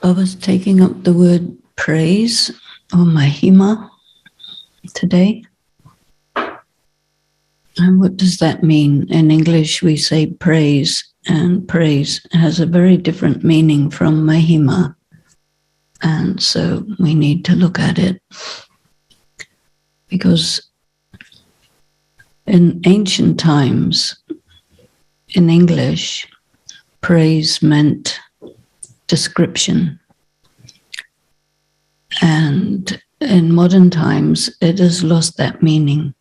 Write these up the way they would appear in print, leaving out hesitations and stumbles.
I was taking up the word praise or mahima today. And what does that mean? In English, we say praise, and praise has a very different meaning from mahima. And so we need to look at it. Because in ancient times, in English, praise meant description. And in modern times, it has lost that meaning,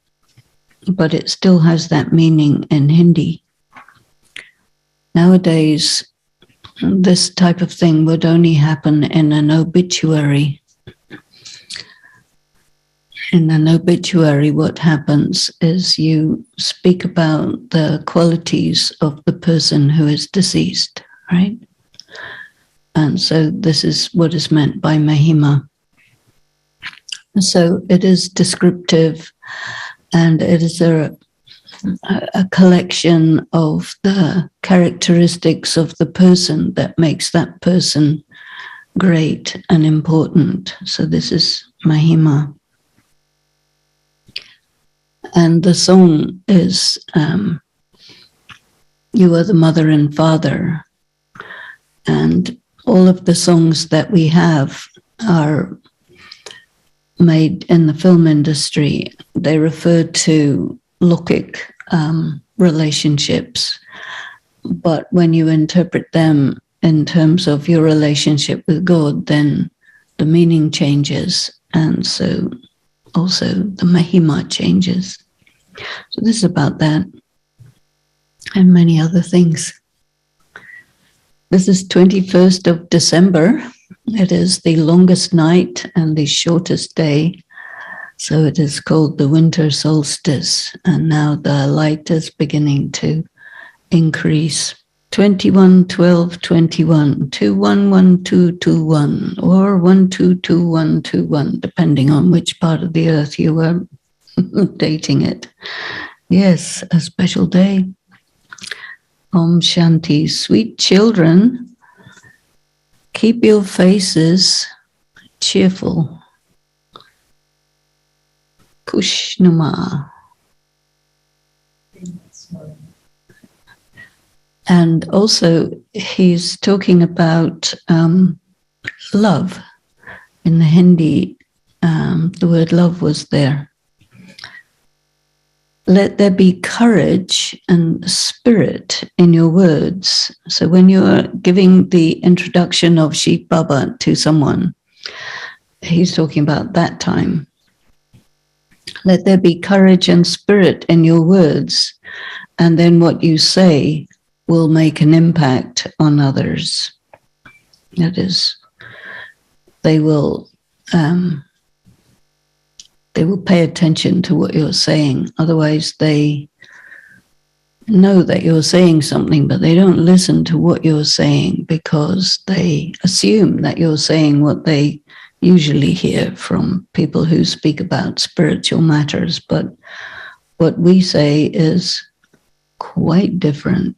but it still has that meaning in Hindi. Nowadays, this type of thing would only happen in an obituary. In an obituary, what happens is you speak about the qualities of the person who is deceased, right? And so this is what is meant by mahima. So it is descriptive, and it is a collection of the characteristics of the person that makes that person great and important. So this is mahima. And the song is You Are the Mother and Father. And all of the songs that we have are made in the film industry. They refer to Lokik relationships. But when you interpret them in terms of your relationship with God, then the meaning changes. And so also the mahima changes. So this is about that and many other things. This is 21st of December. It is the longest night and the shortest day. So it is called the Winter Solstice. And now the light is beginning to increase. 21-12-21, 21-12-21, or 12-21-21, depending on which part of the earth you were dating it. Yes, a special day. Om Shanti. Sweet children, keep your faces cheerful. Kushnuma. And also, he's talking about love. In the Hindi, the word love was there. Let there be courage and spirit in your words. So when you're giving the introduction of Sheikh Baba to someone, he's talking about that time. Let there be courage and spirit in your words, and then what you say will make an impact on others. That is, they will pay attention to what you're saying. Otherwise, they know that you're saying something, but they don't listen to what you're saying because they assume that you're saying what they usually hear from people who speak about spiritual matters. But what we say is quite different.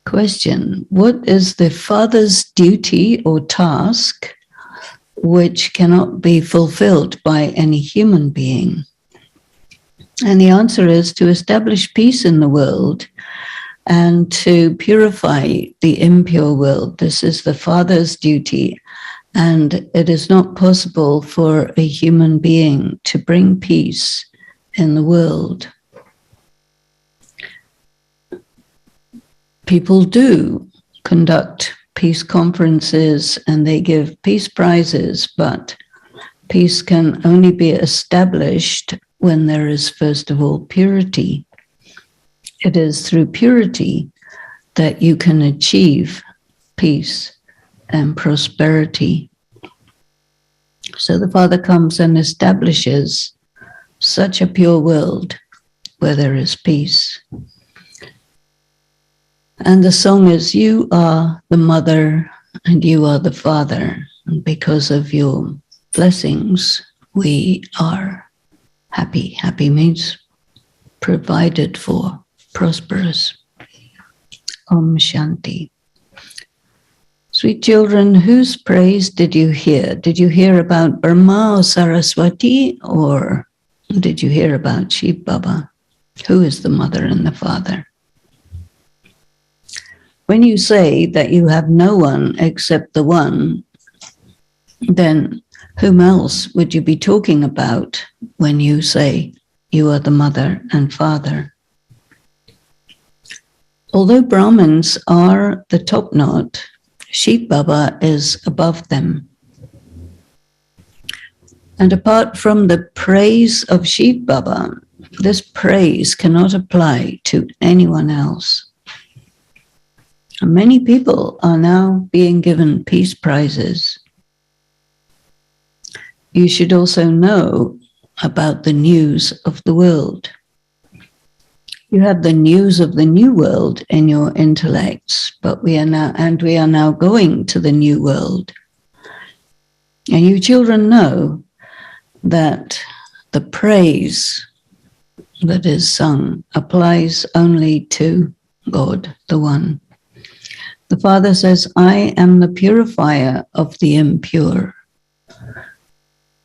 Question: what is the father's duty or task which cannot be fulfilled by any human being? And the answer is to establish peace in the world and to purify the impure world. This is the father's duty, and it is not possible for a human being to bring peace in the world. People do conduct peace conferences and they give peace prizes, but peace can only be established when there is, first of all, purity. It is through purity that you can achieve peace and prosperity. So the Father comes and establishes such a pure world where there is peace. And the song is, you are the mother and you are the father. And because of your blessings, we are happy. Happy means provided for, prosperous. Om Shanti. Sweet children, whose praise did you hear? Did you hear about Brahma or Saraswati, or did you hear about Shiv Baba? Who is the mother and the father? When you say that you have no one except the one, then whom else would you be talking about when you say you are the mother and father? Although Brahmins are the top knot, Shiv Baba is above them. And apart from the praise of Shiv Baba, this praise cannot apply to anyone else. And many people are now being given peace prizes. You should also know about the news of the world. You have the news of the new world in your intellects, but we are now going to the new world. And you children know that the praise that is sung applies only to God, the One. The Father says, I am the purifier of the impure.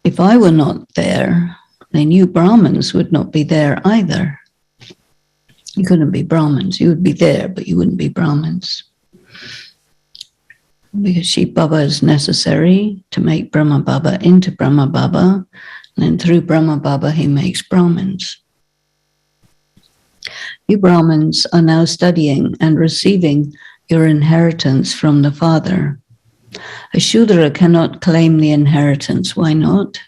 If I were not there, then you Brahmins would not be there either. You couldn't be Brahmins. You would be there, but you wouldn't be Brahmins. Because Shiv Baba is necessary to make Brahma Baba into Brahma Baba, and then through Brahma Baba he makes Brahmins. You Brahmins are now studying and receiving your inheritance from the Father. A Shudra cannot claim the inheritance. Why not?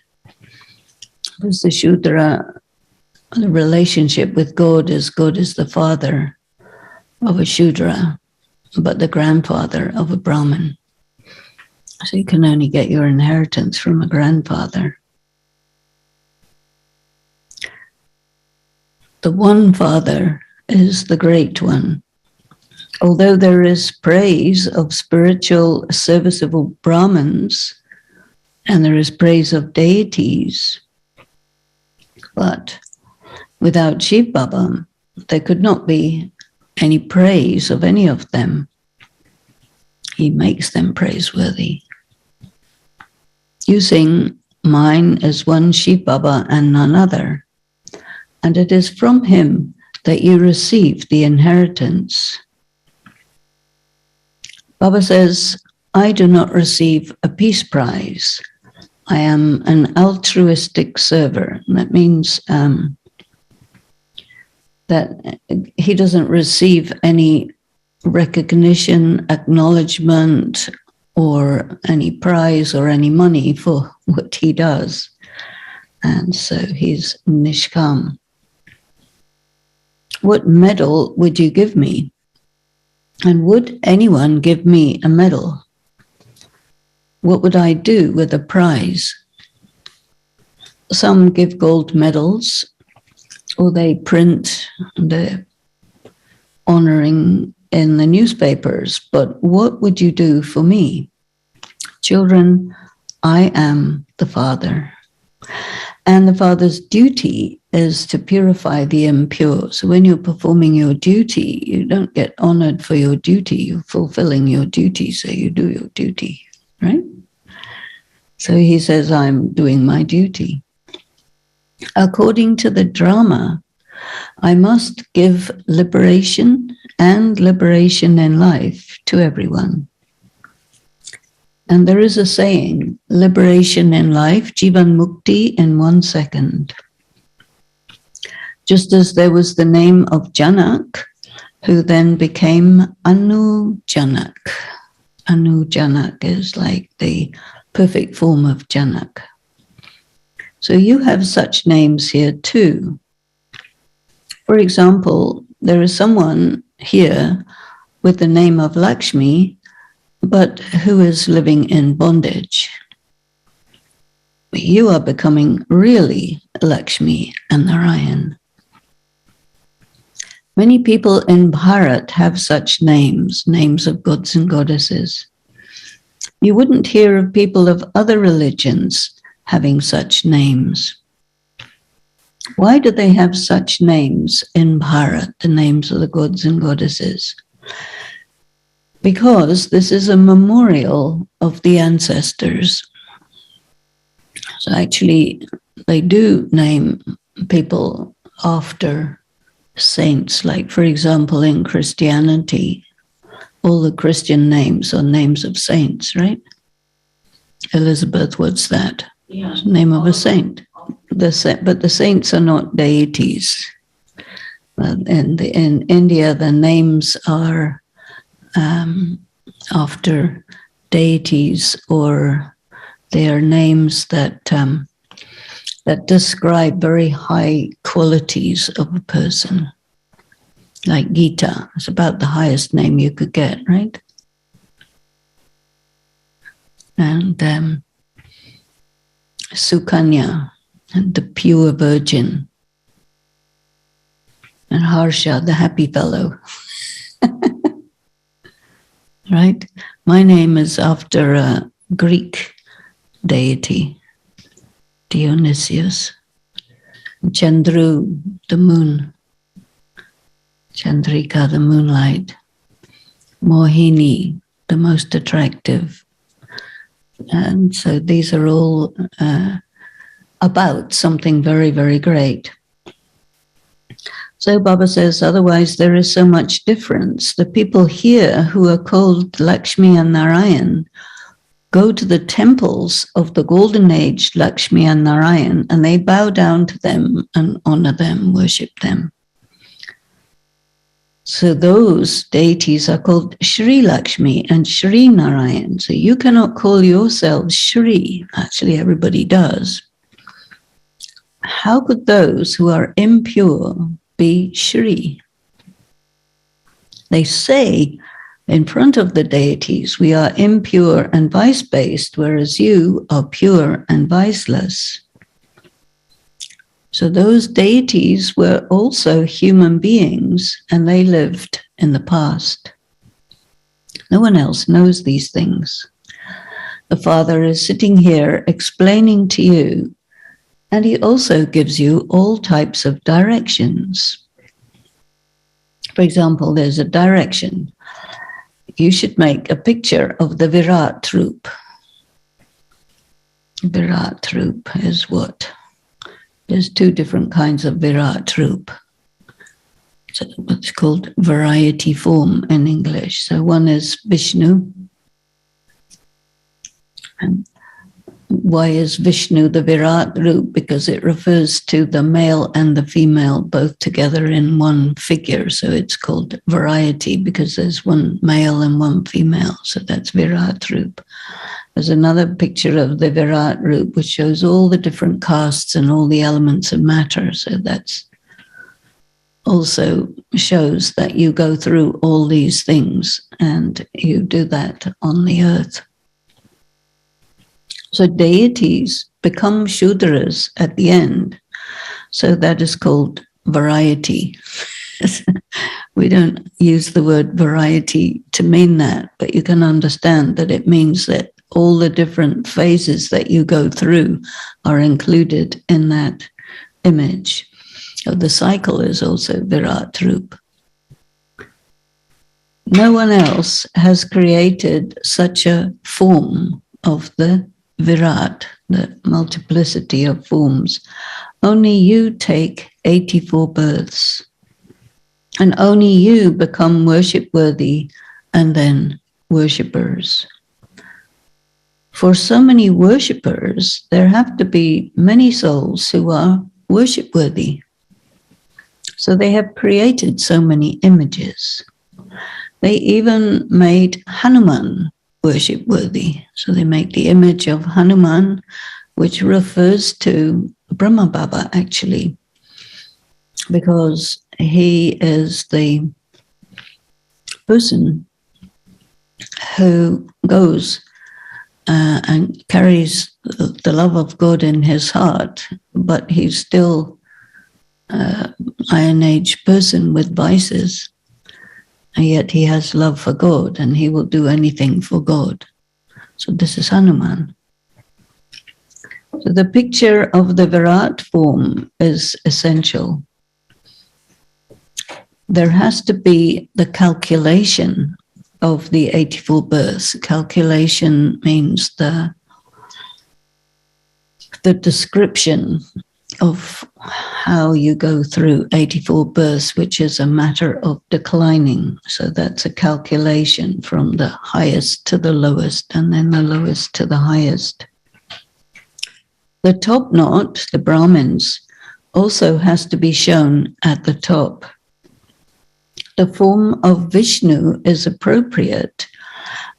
Because the Shudra, the relationship with God is the father of a Shudra, but the grandfather of a Brahmin. So you can only get your inheritance from a grandfather. The one Father is the Great One. Although there is praise of spiritual serviceable Brahmins, and there is praise of deities, but without Shiv Baba, there could not be any praise of any of them. He makes them praiseworthy. You sing, mine is one Shiv Baba and none other, and it is from him that you receive the inheritance. Baba says, I do not receive a peace prize. I am an altruistic server. That means that he doesn't receive any recognition, acknowledgement, or any prize or any money for what he does. And so he's nishkam. What medal would you give me? And would anyone give me a medal? What would I do with a prize? Some give gold medals, or they print the honoring in the newspapers. But what would you do for me? Children, I am the Father. And the Father's duty is to purify the impure. So when you're performing your duty, you don't get honored for your duty. You're fulfilling your duty, so you do your duty, right? So he says, I'm doing my duty. According to the drama, I must give liberation and liberation in life to everyone. And there is a saying, liberation in life, Jivan Mukti in 1 second. Just as there was the name of Janak, who then became Anu Janak. Anu Janak is like the perfect form of Janak. So you have such names here too. For example, there is someone here with the name of Lakshmi, but who is living in bondage. You are becoming really Lakshmi and Narayan. Many people in Bharat have such names, names of gods and goddesses. You wouldn't hear of people of other religions having such names. Why do they have such names in Bharat, the names of the gods and goddesses? because this is a memorial of the ancestors. So actually, they do name people after saints. Like, for example, in Christianity, all the Christian names are names of saints, right? Elizabeth, what's that? Yeah. Name of a saint. But the saints are not deities. In India, the names are after deities, or they are names that that describe very high qualities of a person. Like Gita, it's about the highest name you could get, right? And Sukanya, and the pure virgin. And Harsha, the happy fellow. Right? My name is after a Greek deity, Dionysius. Chandru, the moon. Chandrika, the moonlight. Mohini, the most attractive. And so these are all about something very, very great. So Baba says, otherwise there is so much difference. The people here who are called Lakshmi and Narayan go to the temples of the golden age Lakshmi and Narayan, and they bow down to them and honor them, worship them. So those deities are called Shri Lakshmi and Shri Narayan. So you cannot call yourself Shri. Actually, everybody does. How could those who are impure be Shri? They say in front of the deities, we are impure and vice-based, whereas you are pure and viceless. So those deities were also human beings, and they lived in the past. No one else knows these things. The Father is sitting here explaining to you, and he also gives you all types of directions. For example, there's a direction. You should make a picture of the Virat Roop. Virat Roop is what? There's two different kinds of Virat Roop. So what's called variety form in English. So one is Vishnu. And why is Vishnu the Virat Roop? Because it refers to the male and the female both together in one figure. So it's called variety because there's one male and one female. So that's Virat Roop. There's another picture of the Virat Roop which shows all the different castes and all the elements of matter. So that's also shows that you go through all these things and you do that on the earth. So deities become Shudras at the end. So that is called variety. We don't use the word variety to mean that, but you can understand that it means that all the different phases that you go through are included in that image. So the cycle is also Virat Roop. No one else has created such a form of the Virat, the multiplicity of forms. Only you take 84 births, and only you become worship-worthy and then worshippers. For so many worshippers, there have to be many souls who are worship-worthy. So they have created so many images. They even made Hanuman worship-worthy. So they make the image of Hanuman, which refers to Brahma Baba, actually, because he is the person who goes and carries the love of God in his heart, but he's still an Iron Age person with vices. And yet he has love for God and he will do anything for God. So this is Hanuman. So the picture of the Virat form is essential. There has to be the calculation of the 84 births. Calculation means the description of how you go through 84 births, which is a matter of declining. So that's a calculation from the highest to the lowest, and then the lowest to the highest. The top knot, the Brahmins, also has to be shown at the top. The form of Vishnu is appropriate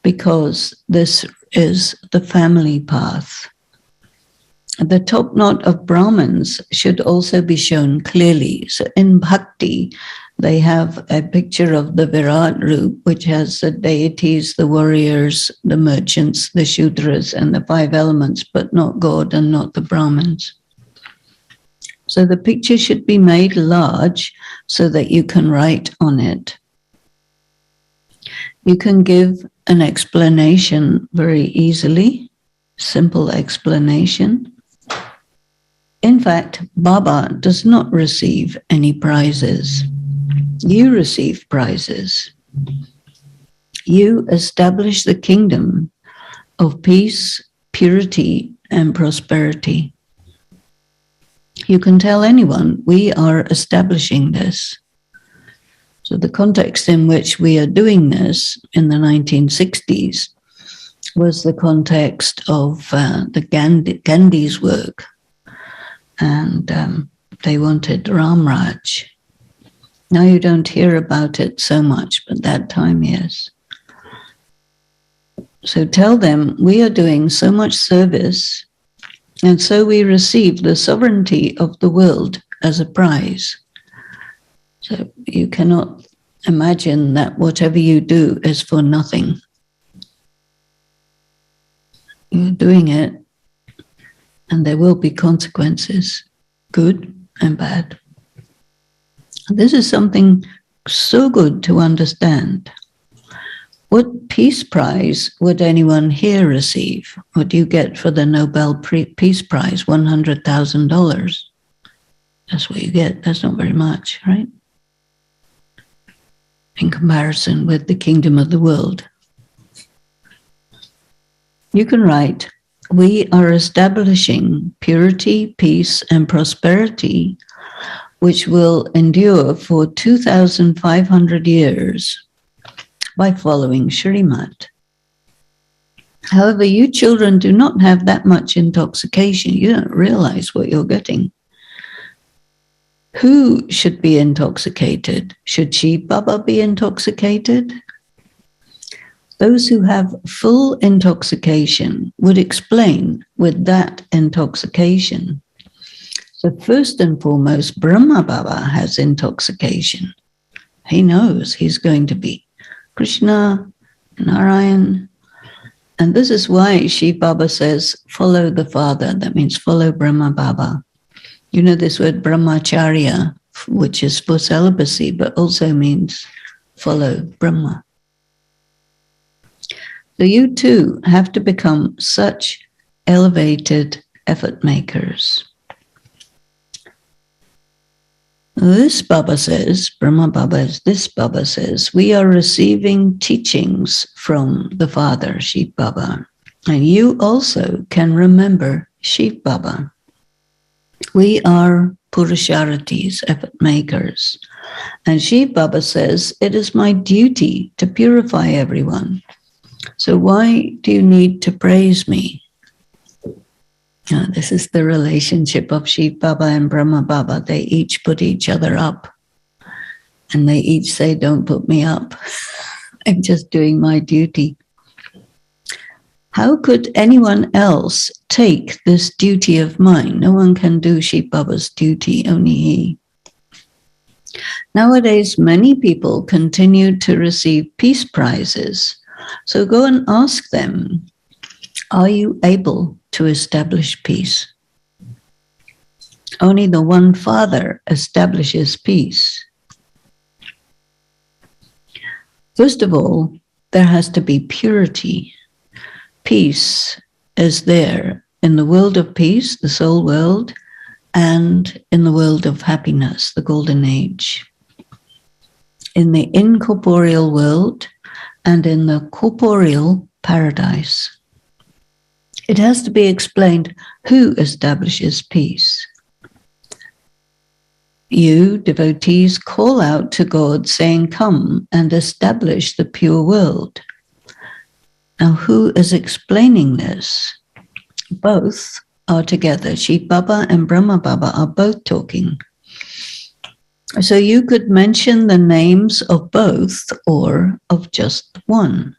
because this is the family path. The top knot of Brahmins should also be shown clearly. So in Bhakti, they have a picture of the Virat Roop, which has the deities, the warriors, the merchants, the Shudras, and the 5 elements, but not God and not the Brahmins. So the picture should be made large so that you can write on it. You can give an explanation very easily, simple explanation. In fact, Baba does not receive any prizes. You receive prizes. You establish the kingdom of peace, purity, and prosperity. You can tell anyone, we are establishing this. So the context in which we are doing this in the 1960s was the context of the Gandhi's work. And they wanted Ram Raj. Now you don't hear about it so much, but that time, yes. So tell them, we are doing so much service, and so we receive the sovereignty of the world as a prize. So you cannot imagine that whatever you do is for nothing. You're doing it, and there will be consequences, good and bad. This is something so good to understand. What peace prize would anyone here receive? What do you get for the Nobel Peace Prize? $100,000. That's what you get. That's not very much, right? In comparison with the kingdom of the world. You can write, we are establishing purity, peace, and prosperity, which will endure for 2,500 years by following Shrimat. However, you children do not have that much intoxication. You don't realize what you're getting. Who should be intoxicated? Should Shiv Baba be intoxicated? Those who have full intoxication would explain with that intoxication. So first and foremost, Brahma Baba has intoxication. He knows he's going to be Krishna, Narayan. And this is why Shiv Baba says, follow the father. That means follow Brahma Baba. You know this word brahmacharya, which is for celibacy, but also means follow Brahma. So you too have to become such elevated effort makers. This Baba says, Brahma Baba, this Baba says, we are receiving teachings from the Father, Shiv Baba. And you also can remember Shiv Baba. We are Purusharatis, effort makers. And Shiv Baba says, it is my duty to purify everyone. So why do you need to praise me? This is the relationship of Shiv Baba and Brahma Baba. They each put each other up. And they each say, don't put me up. I'm just doing my duty. How could anyone else take this duty of mine? No one can do Shiv Baba's duty, only he. Nowadays, many people continue to receive peace prizes. So go and ask them, are you able to establish peace? Only the one Father establishes peace. First of all, there has to be purity. Peace is there in the world of peace, the soul world, and in the world of happiness, the golden age. In the incorporeal world, and in the corporeal paradise. It has to be explained who establishes peace. You, devotees, call out to God, saying, "Come and establish the pure world." Now, who is explaining this? Both are together. Shiv Baba and Brahma Baba are both talking. So you could mention the names of both or of just one.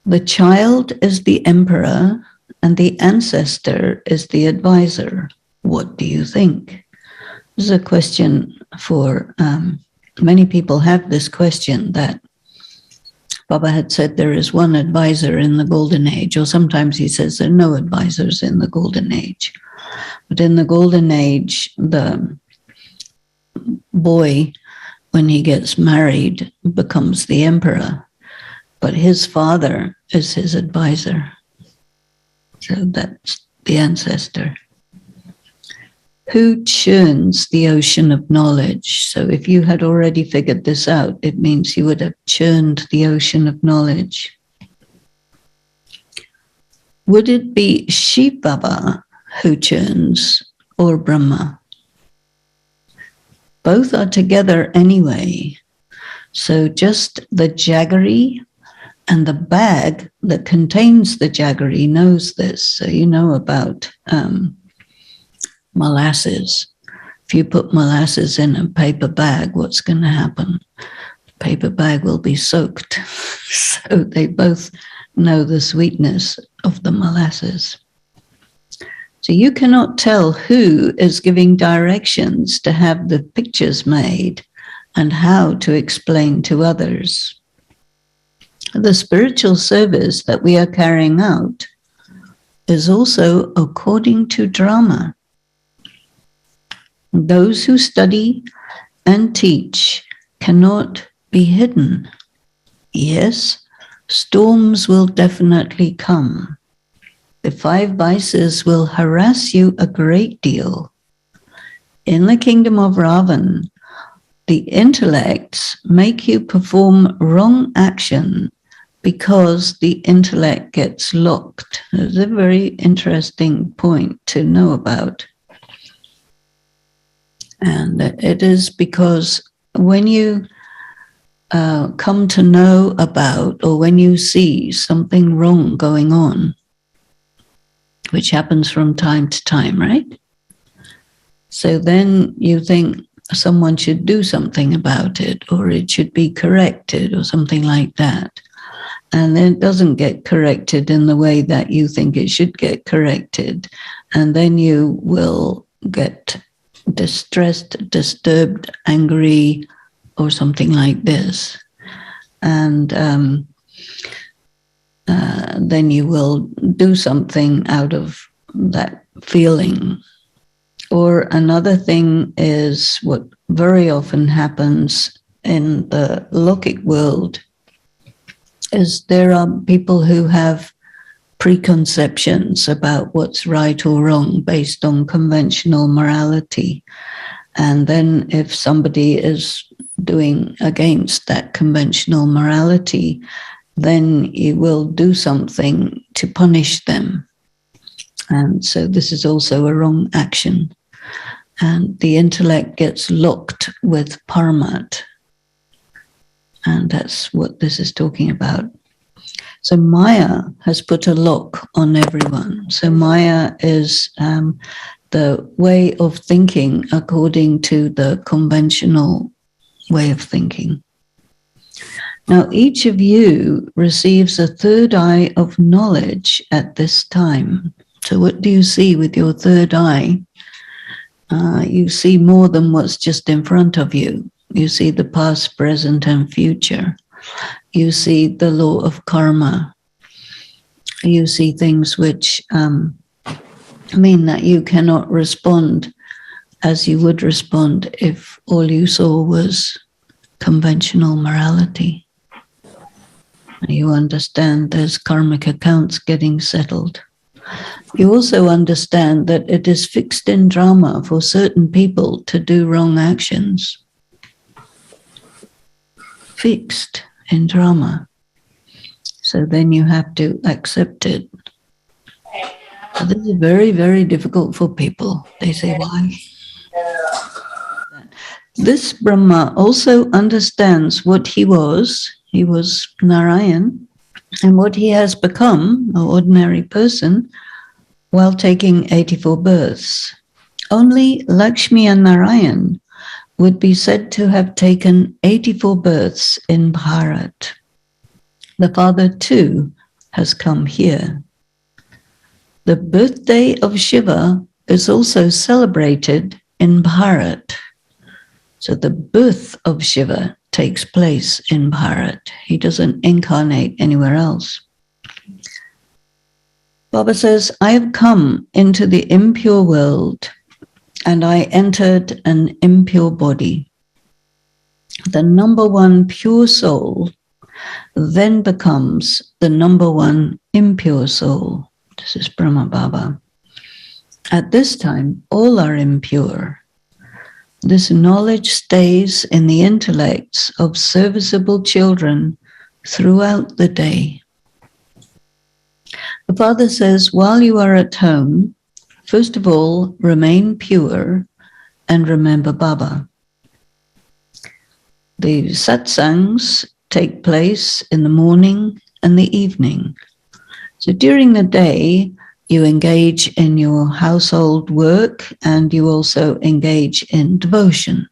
The child is the emperor and the ancestor is the advisor. What do you think? This is a question for many people have this question that Baba had said there is one advisor in the golden age, or sometimes he says there are no advisors in the golden age. But in the golden age, the boy, when he gets married, becomes the emperor, but his father is his advisor. So that's the ancestor. Who churns the ocean of knowledge? So if you had already figured this out, it means you would have churned the ocean of knowledge. Would it be Shiv Baba who churns or Brahma? Both are together anyway. So just the jaggery and the bag that contains the jaggery knows this. So you know about molasses. If you put molasses in a paper bag, what's going to happen? The paper bag will be soaked. So they both know the sweetness of the molasses. So you cannot tell who is giving directions to have the pictures made and how to explain to others. The spiritual service that we are carrying out is also according to drama. Those who study and teach cannot be hidden. Yes, storms will definitely come. The 5 vices will harass you a great deal. In the kingdom of Ravan, the intellects make you perform wrong action because the intellect gets locked. It's a very interesting point to know about. And it is because when you come to know about, or when you see something wrong going on, which happens from time to time, right? So then you think someone should do something about it, or it should be corrected, or something like that. And then it doesn't get corrected in the way that you think it should get corrected. And then you will get distressed, disturbed, angry, or something like this. And then you will do something out of that feeling. Or another thing is what very often happens in the Lokic world is there are people who have preconceptions about what's right or wrong based on conventional morality. And then if somebody is doing against that conventional morality, then you will do something to punish them. And so this is also a wrong action. And the intellect gets locked with paramat. And that's what this is talking about. So Maya has put a lock on everyone. So Maya is the way of thinking according to the conventional way of thinking. Now, each of you receives a third eye of knowledge at this time. So what do you see with your third eye? You see more than what's just in front of you. You see the past, present, and future. You see the law of karma. You see things which mean that you cannot respond as you would respond if all you saw was conventional morality. You understand there's karmic accounts getting settled. You also understand that it is fixed in drama for certain people to do wrong actions. fixed in drama. So then you have to accept it. So this is very, very difficult for people. They say, why? This Brahma also understands what he was. He was Narayan, and what he has become, an ordinary person, while taking 84 births. Only Lakshmi and Narayan would be said to have taken 84 births in Bharat. The father too has come here. The birthday of Shiva is also celebrated in Bharat. So the birth of Shiva takes place in Bharat. He doesn't incarnate anywhere else. Baba says, I have come into the impure world and I entered an impure body. The number one pure soul then becomes the number one impure soul. This is Brahma Baba. At this time, all are impure. This knowledge stays in the intellects of serviceable children throughout the day. The father says, while you are at home, first of all, remain pure and remember Baba. The satsangs take place in the morning and the evening. So during the day, you engage in your household work and you also engage in devotion.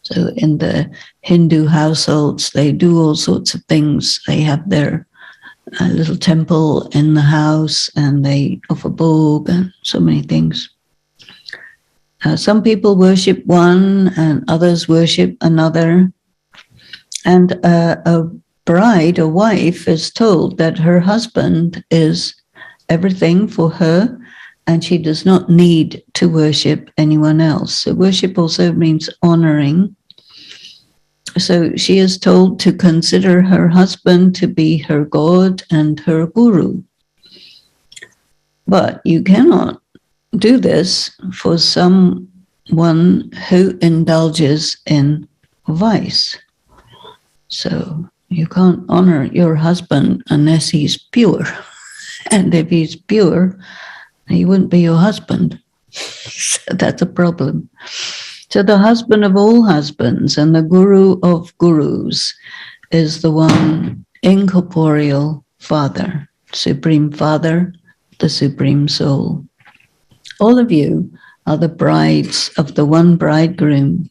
So in the Hindu households, they do all sorts of things. They have their little temple in the house and they offer bhog and so many things. Some people worship one and others worship another. And a bride, a wife, is told that her husband is everything for her and she does not need to worship anyone else. So worship also means honoring. So she is told to consider her husband to be her God and her guru. But you cannot do this for someone who indulges in vice. So you can't honor your husband unless he's pure. And if he's pure, he wouldn't be your husband. So that's a problem. So the husband of all husbands and the guru of gurus is the one incorporeal Father, Supreme Father, the Supreme Soul. All of you are the brides of the one bridegroom,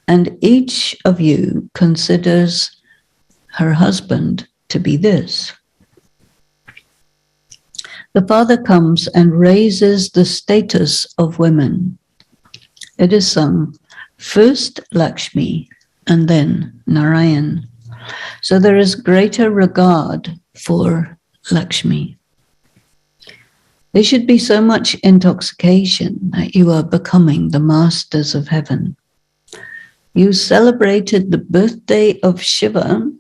and each of you considers her husband to be this. The father comes and raises the status of women. It is sung, first Lakshmi and then Narayan. So there is greater regard for Lakshmi. There should be so much intoxication that you are becoming the masters of heaven. You celebrated the birthday of Shiva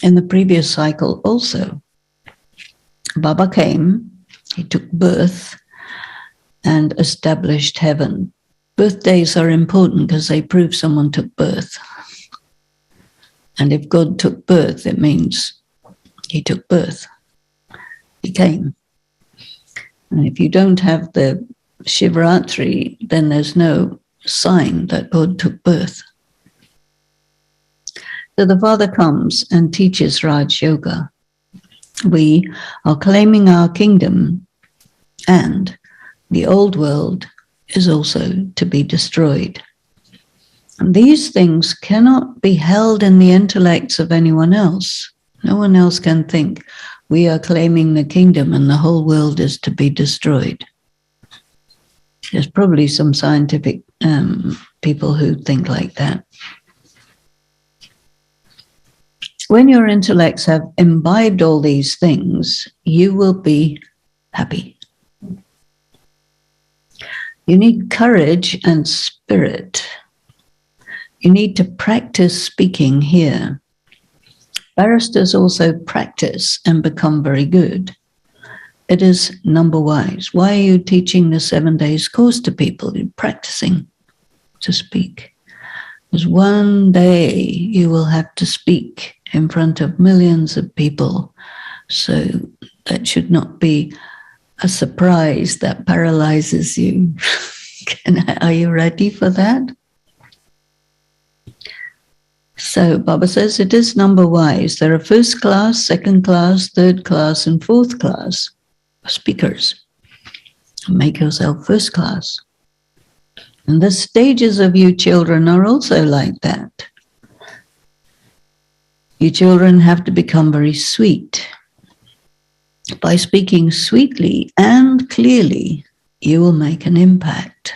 in the previous cycle also. Baba came, he took birth and established heaven. Birthdays are important because they prove someone took birth. And if God took birth, it means he took birth. He came. And if you don't have the Shivaratri, then there's no sign that God took birth. So the Father comes and teaches Raj Yoga. We are claiming our kingdom, and the old world is also to be destroyed. And these things cannot be held in the intellects of anyone else. No one else can think, we are claiming the kingdom and the whole world is to be destroyed. There's probably some scientific people who think like that. When your intellects have imbibed all these things, you will be happy. You need courage and spirit. You need to practice speaking here. Barristers also practice and become very good. It is number wise. Why are you teaching the 7 days course to people? You're practicing to speak. Because one day you will have to speak in front of millions of people. So that should not be a surprise that paralyzes you. Are you ready for that? So Baba says it is number-wise. There are first class, second class, third class, and fourth class speakers. Make yourself first class. And the stages of you children are also like that. You children have to become very sweet. By speaking sweetly and clearly, you will make an impact.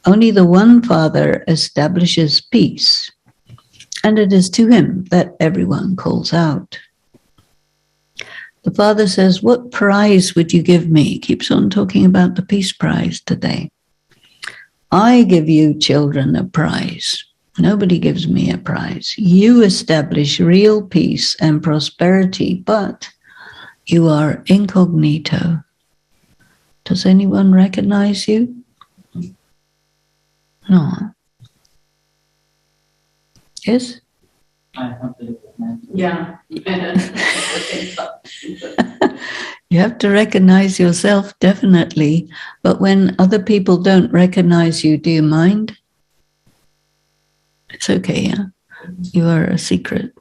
Only the one Father establishes peace, and it is to him that everyone calls out. The Father says, what prize would you give me? He keeps on talking about the peace prize today. I give you children a prize. Nobody gives me a prize. You establish real peace and prosperity, but you are incognito. Does anyone recognize you? No. Yes? I have to recognize. Yeah. You have to recognize yourself, definitely. But when other people don't recognize you, do you mind? It's okay, yeah? You are a secret.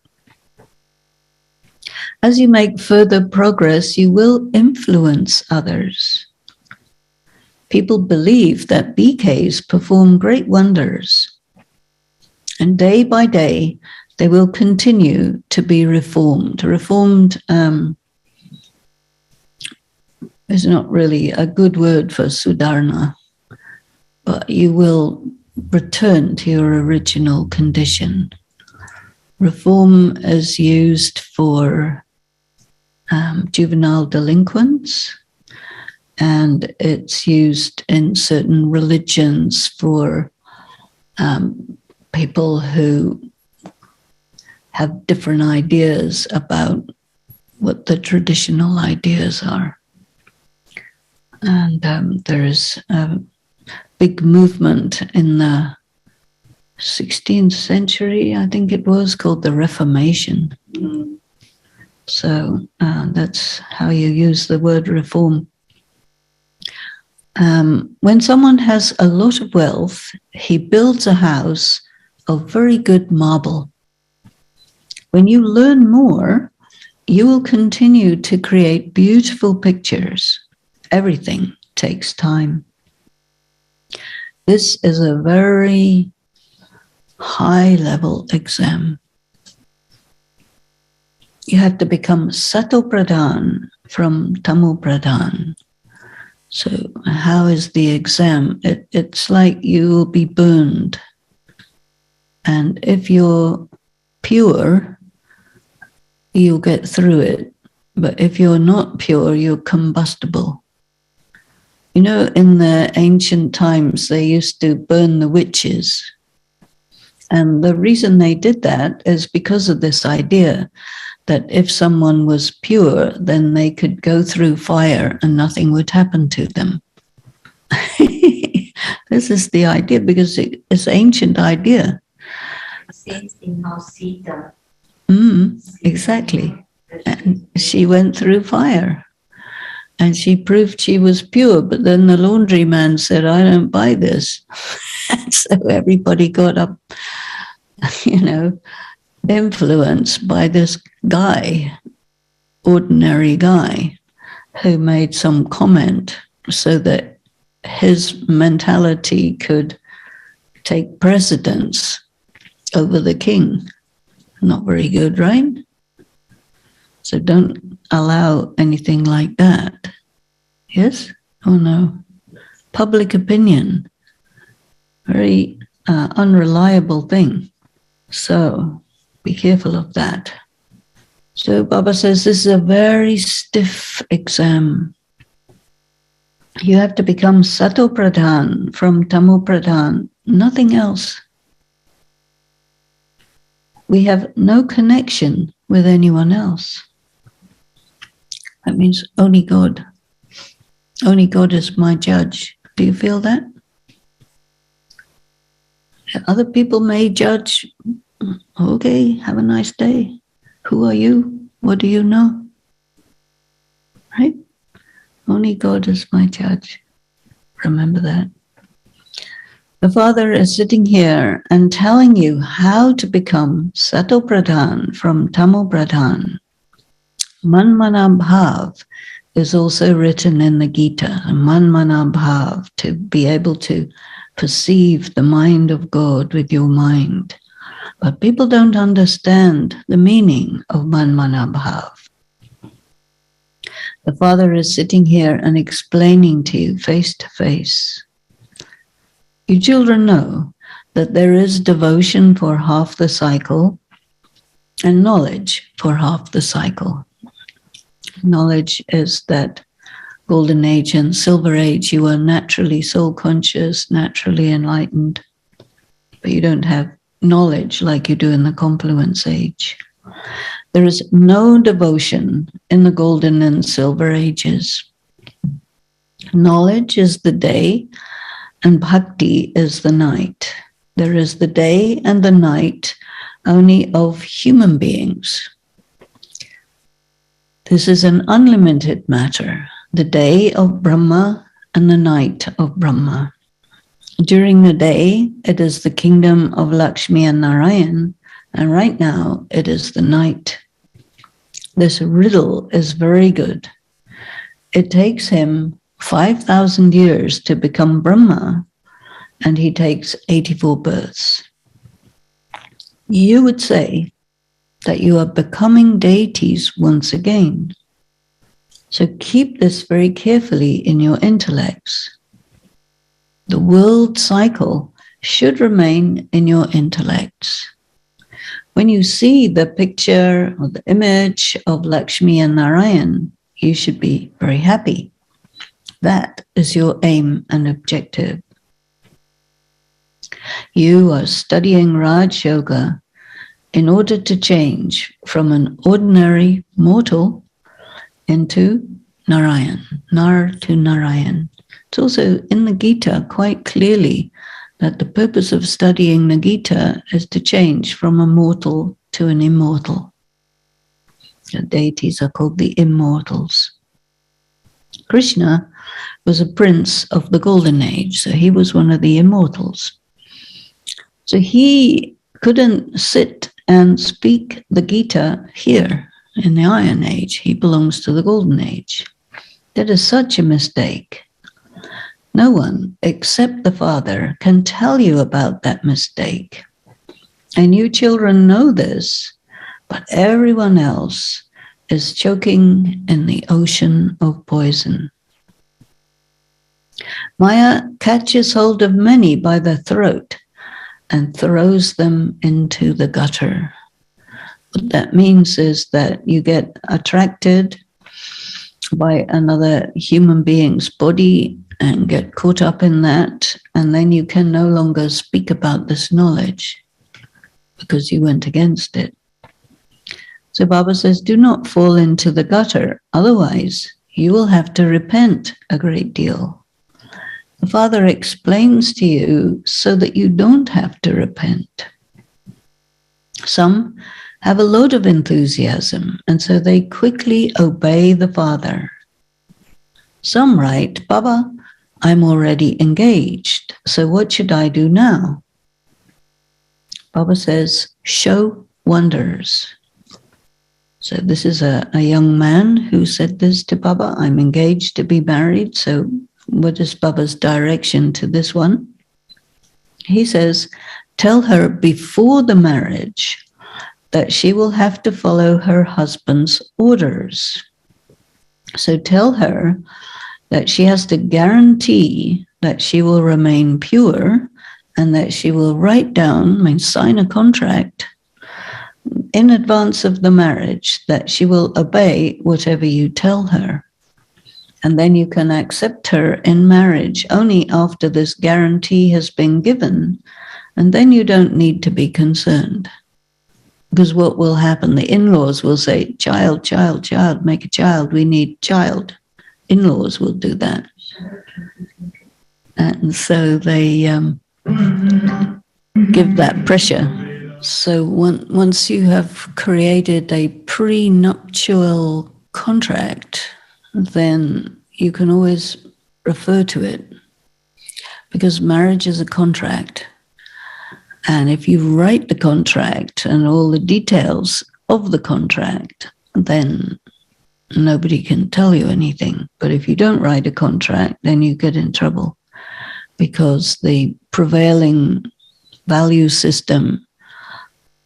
As you make further progress, you will influence others. People believe that BKs perform great wonders. And day by day, they will continue to be reformed. Reformed is not really a good word for Sudharna, but you will return to your original condition. Reform is used for juvenile delinquents, and it's used in certain religions for people who have different ideas about what the traditional ideas are. And there is a big movement in the 16th century, I think it was, called the Reformation. So that's how you use the word reform. When someone has a lot of wealth, he builds a house of very good marble. When you learn more, you will continue to create beautiful pictures. Everything takes time. This is a very high-level exam. You have to become Sato Pradhan from Tamu Pradhan. So how is the exam? It's like you will be burned. And if you're pure, you'll get through it. But if you're not pure, you're combustible. You know, in the ancient times, they used to burn the witches. And the reason they did that is because of this idea that if someone was pure, then they could go through fire and nothing would happen to them. This is the idea, because it's an ancient idea. Same thing how Sita. Exactly. And she went through fire. And she proved she was pure, but then the laundryman said, I don't buy this. And so everybody got up, influenced by this guy, ordinary guy, who made some comment so that his mentality could take precedence over the king. Not very good, right? So don't allow anything like that. Yes or no? Public opinion, very unreliable thing. So be careful of that. So Baba says this is a very stiff exam. You have to become Sato Pradhan from Tamu Pradhan, nothing else. We have no connection with anyone else. That means only God. Only God is my judge. Do you feel that? Other people may judge, okay, have a nice day. Who are you? What do you know? Right? Only God is my judge. Remember that. The Father is sitting here and telling you how to become Sato Pradhan from Tamo Pradhan. Manmana Bhav is also written in the Gita. Manmana Bhav, to be able to perceive the mind of God with your mind. But people don't understand the meaning of Manmana Bhav. The Father is sitting here and explaining to you face to face. You children know that there is devotion for half the cycle and knowledge for half the cycle. Knowledge is that golden age and silver age. You are naturally soul conscious, naturally enlightened, but you don't have knowledge like you do in the confluence age. There is no devotion in the golden and silver ages. Knowledge is the day and bhakti is the night. There is the day and the night only of human beings. This is an unlimited matter, the day of Brahma and the night of Brahma. During the day, it is the kingdom of Lakshmi and Narayan, and right now it is the night. This riddle is very good. It takes him 5,000 years to become Brahma, and he takes 84 births. You would say that you are becoming deities once again. So keep this very carefully in your intellects. The world cycle should remain in your intellects. When you see the picture or the image of Lakshmi and Narayan, you should be very happy. That is your aim and objective. You are studying Raj Yoga in order to change from an ordinary mortal into Narayan, Nar to Narayan. It's also in the Gita quite clearly that the purpose of studying the Gita is to change from a mortal to an immortal. The deities are called the immortals. Krishna was a prince of the golden age, so he was one of the immortals. So he couldn't sit and speak the Gita here in the Iron Age. He belongs to the golden age. That is such a mistake. No one except the Father can tell you about that mistake. And you children know this, but everyone else is choking in the ocean of poison. Maya catches hold of many by the throat and throws them into the gutter. What that means is that you get attracted by another human being's body and get caught up in that, and then you can no longer speak about this knowledge because you went against it. So Baba says, do not fall into the gutter, otherwise you will have to repent a great deal. The Father explains to you so that you don't have to repent. Some have a lot of enthusiasm, and so they quickly obey the Father. Some write, Baba, I'm already engaged, so what should I do now? Baba says, show wonders. So this is a young man who said this to Baba, I'm engaged to be married, so what is Baba's direction to this one? He says, tell her before the marriage that she will have to follow her husband's orders. So tell her that she has to guarantee that she will remain pure and that she will write down, sign a contract in advance of the marriage that she will obey whatever you tell her. And then you can accept her in marriage only after this guarantee has been given. And then you don't need to be concerned. Because what will happen, the in-laws will say, child, child, child, make a child, we need child. In-laws will do that. And so they give that pressure. So once you have created a prenuptial contract, then you can always refer to it, because marriage is a contract. And if you write the contract and all the details of the contract, then nobody can tell you anything. But if you don't write a contract, then you get in trouble, because the prevailing value system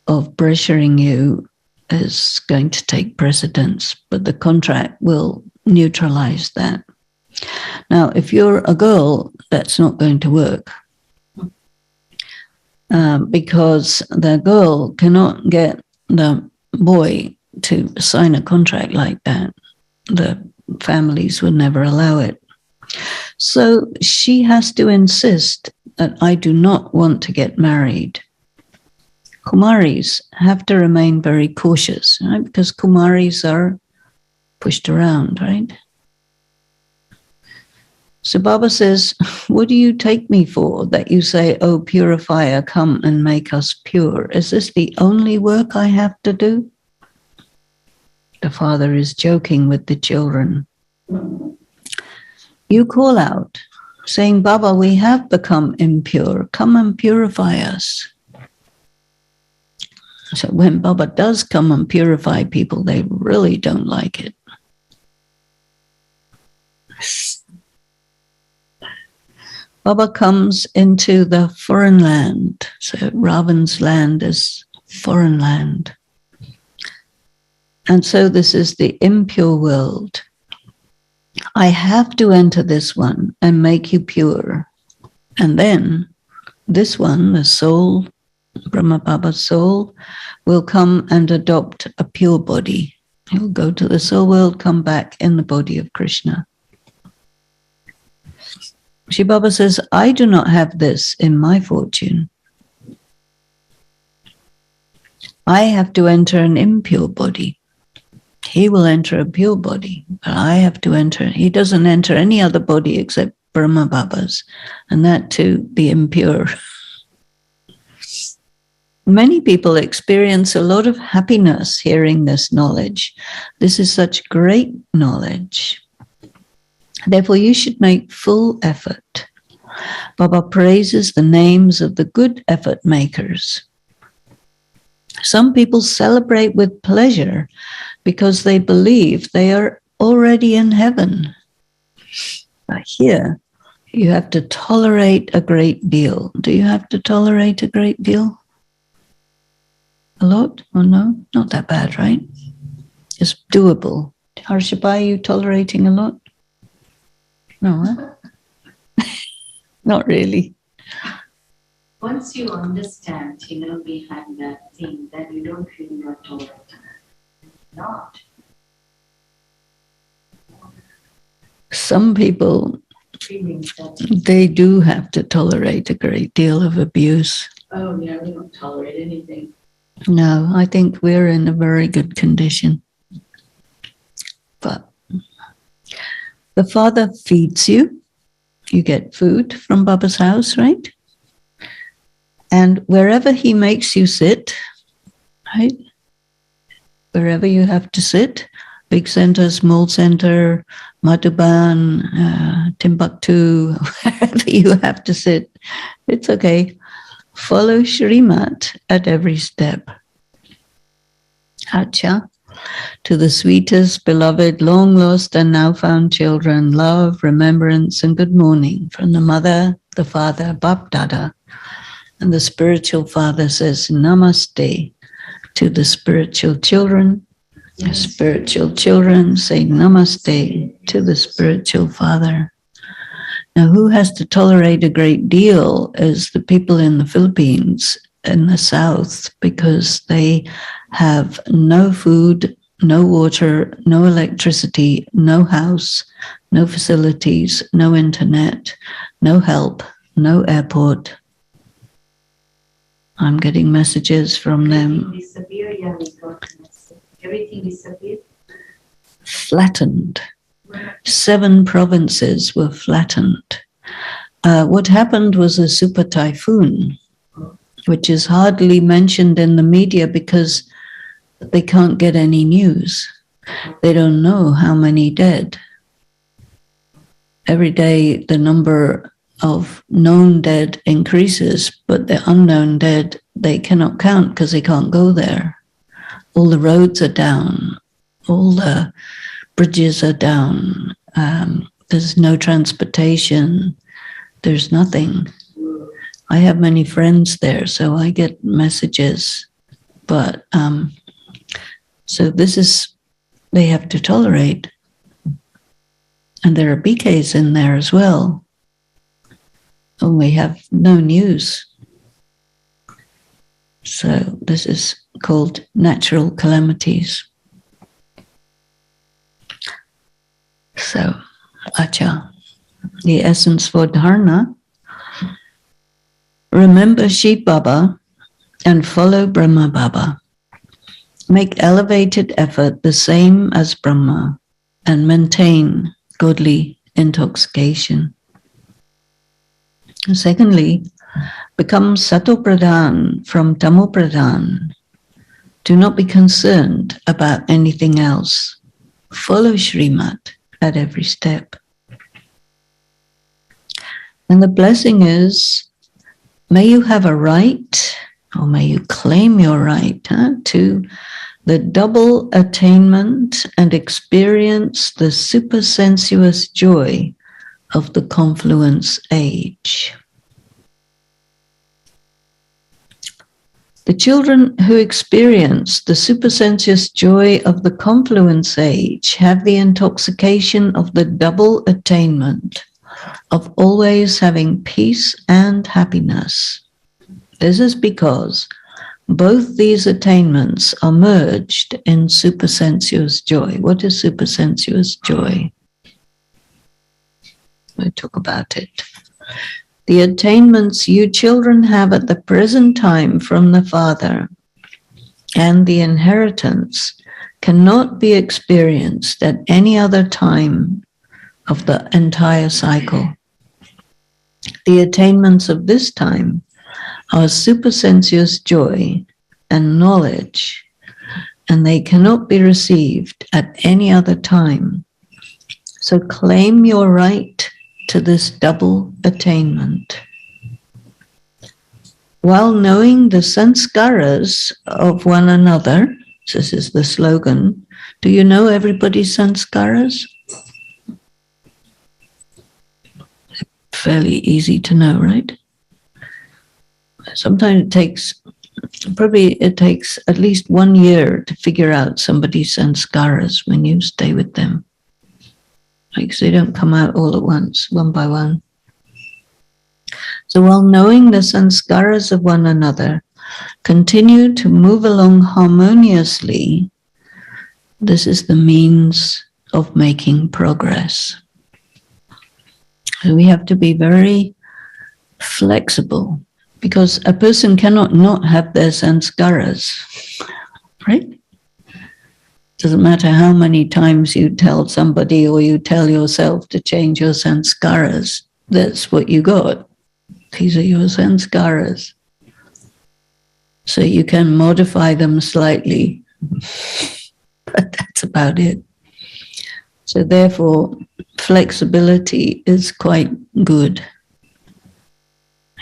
of pressuring you is going to take precedence, but the contract will neutralize that. Now, if you're a girl, that's not going to work, because the girl cannot get the boy to sign a contract like that. The families would never allow it. So she has to insist that I do not want to get married. Kumaris have to remain very cautious, right? Because Kumaris are pushed around, right? So Baba says, what do you take me for that you say, oh, purifier, come and make us pure? Is this the only work I have to do? The father is joking with the children. You call out, saying, Baba, we have become impure. Come and purify us. So when Baba does come and purify people, they really don't like it. Baba comes into the foreign land. So Ravan's land is foreign land. And so this is the impure world. I have to enter this one and make you pure. And then this one, the soul, Brahma Baba's soul, will come and adopt a pure body. He'll go to the soul world, come back in the body of Krishna. Shri Baba says, I do not have this in my fortune. I have to enter an impure body. He will enter a pure body, but I have to enter. He doesn't enter any other body except Brahma Baba's, and that too, the impure. Many people experience a lot of happiness hearing this knowledge. This is such great knowledge. Therefore, you should make full effort. Baba praises the names of the good effort makers. Some people celebrate with pleasure because they believe they are already in heaven. But here, you have to tolerate a great deal. Do you have to tolerate a great deal? A lot or no? Not that bad, right? It's doable. Harshabai, are you tolerating a lot? No, huh? Not really. Once you understand, behind that thing, then you don't feel you're tolerating. Not. Some people, they do have to tolerate a great deal of abuse. Oh, yeah, we don't tolerate anything. No, I think we're in a very good condition. But the father feeds you. You get food from Baba's house, right? And wherever he makes you sit, right? Wherever you have to sit, big center, small center, Madhuban, Timbuktu, wherever you have to sit, it's okay. Follow Shrimat at every step. Acha, to the sweetest, beloved, long lost and now found children, love, remembrance, and good morning from the mother, the father, Bap Dada. And the spiritual father says, Namaste to the spiritual children. The spiritual children say Namaste to the spiritual father. Now, who has to tolerate a great deal is the people in the Philippines, in the south, because they have no food, no water, no electricity, no house, no facilities, no internet, no help, no airport. I'm getting messages from them. Everything disappeared. Flattened. 7 provinces were flattened. What happened was a super typhoon. which is hardly mentioned in the media because they can't get any news. They don't know how many dead. Every day the number of known dead increases, but the unknown dead they cannot count because they can't go there. All the roads are down. All the bridges are down. There's no transportation. There's nothing. I have many friends there, so I get messages. But so this is, they have to tolerate. And there are BKs in there as well. And we have no news. So this is called natural calamities. So, Acha, the essence for dharana. Remember Shiv Baba and follow Brahma Baba. Make elevated effort the same as Brahma and maintain godly intoxication. And secondly, become Sato Pradhan from Tamo Pradhan. Do not be concerned about anything else. Follow Srimad at every step. And the blessing is, may you have a right, or may you claim your right to the double attainment and experience the supersensuous joy of the confluence age. The children who experience the supersensuous joy of the confluence age have the intoxication of the double attainment of always having peace and happiness. This is because both these attainments are merged in supersensuous joy. What is supersensuous joy? We'll talk about it. The attainments you children have at the present time from the Father and the inheritance cannot be experienced at any other time of the entire cycle. The attainments of this time are supersensuous joy and knowledge, and they cannot be received at any other time. So claim your right to this double attainment. While knowing the sanskaras of one another, this is the slogan. Do you know everybody's sanskaras? Fairly easy to know, right? Sometimes it takes at least 1 year to figure out somebody's sanskaras when you stay with them. Like, they don't come out all at once, one by one. So while knowing the sanskaras of one another, continue to move along harmoniously. This is the means of making progress. So we have to be very flexible, because a person cannot not have their sanskaras, right? Doesn't matter how many times you tell somebody or you tell yourself to change your sanskaras, that's what you got. These are your sanskaras. So you can modify them slightly, but that's about it. So therefore, flexibility is quite good.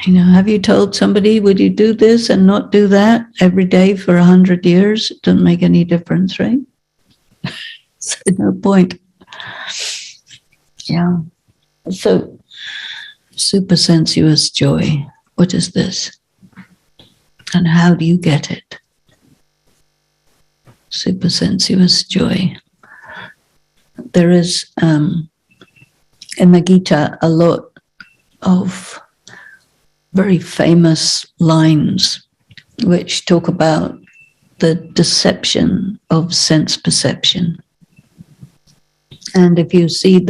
You know, have you told somebody, would you do this and not do that every day for 100 years? It doesn't make any difference, right? So no point. Yeah. So supersensuous joy, what is this? And how do you get it? Supersensuous joy. There is in the Gita a lot of very famous lines which talk about the deception of sense perception. And if you see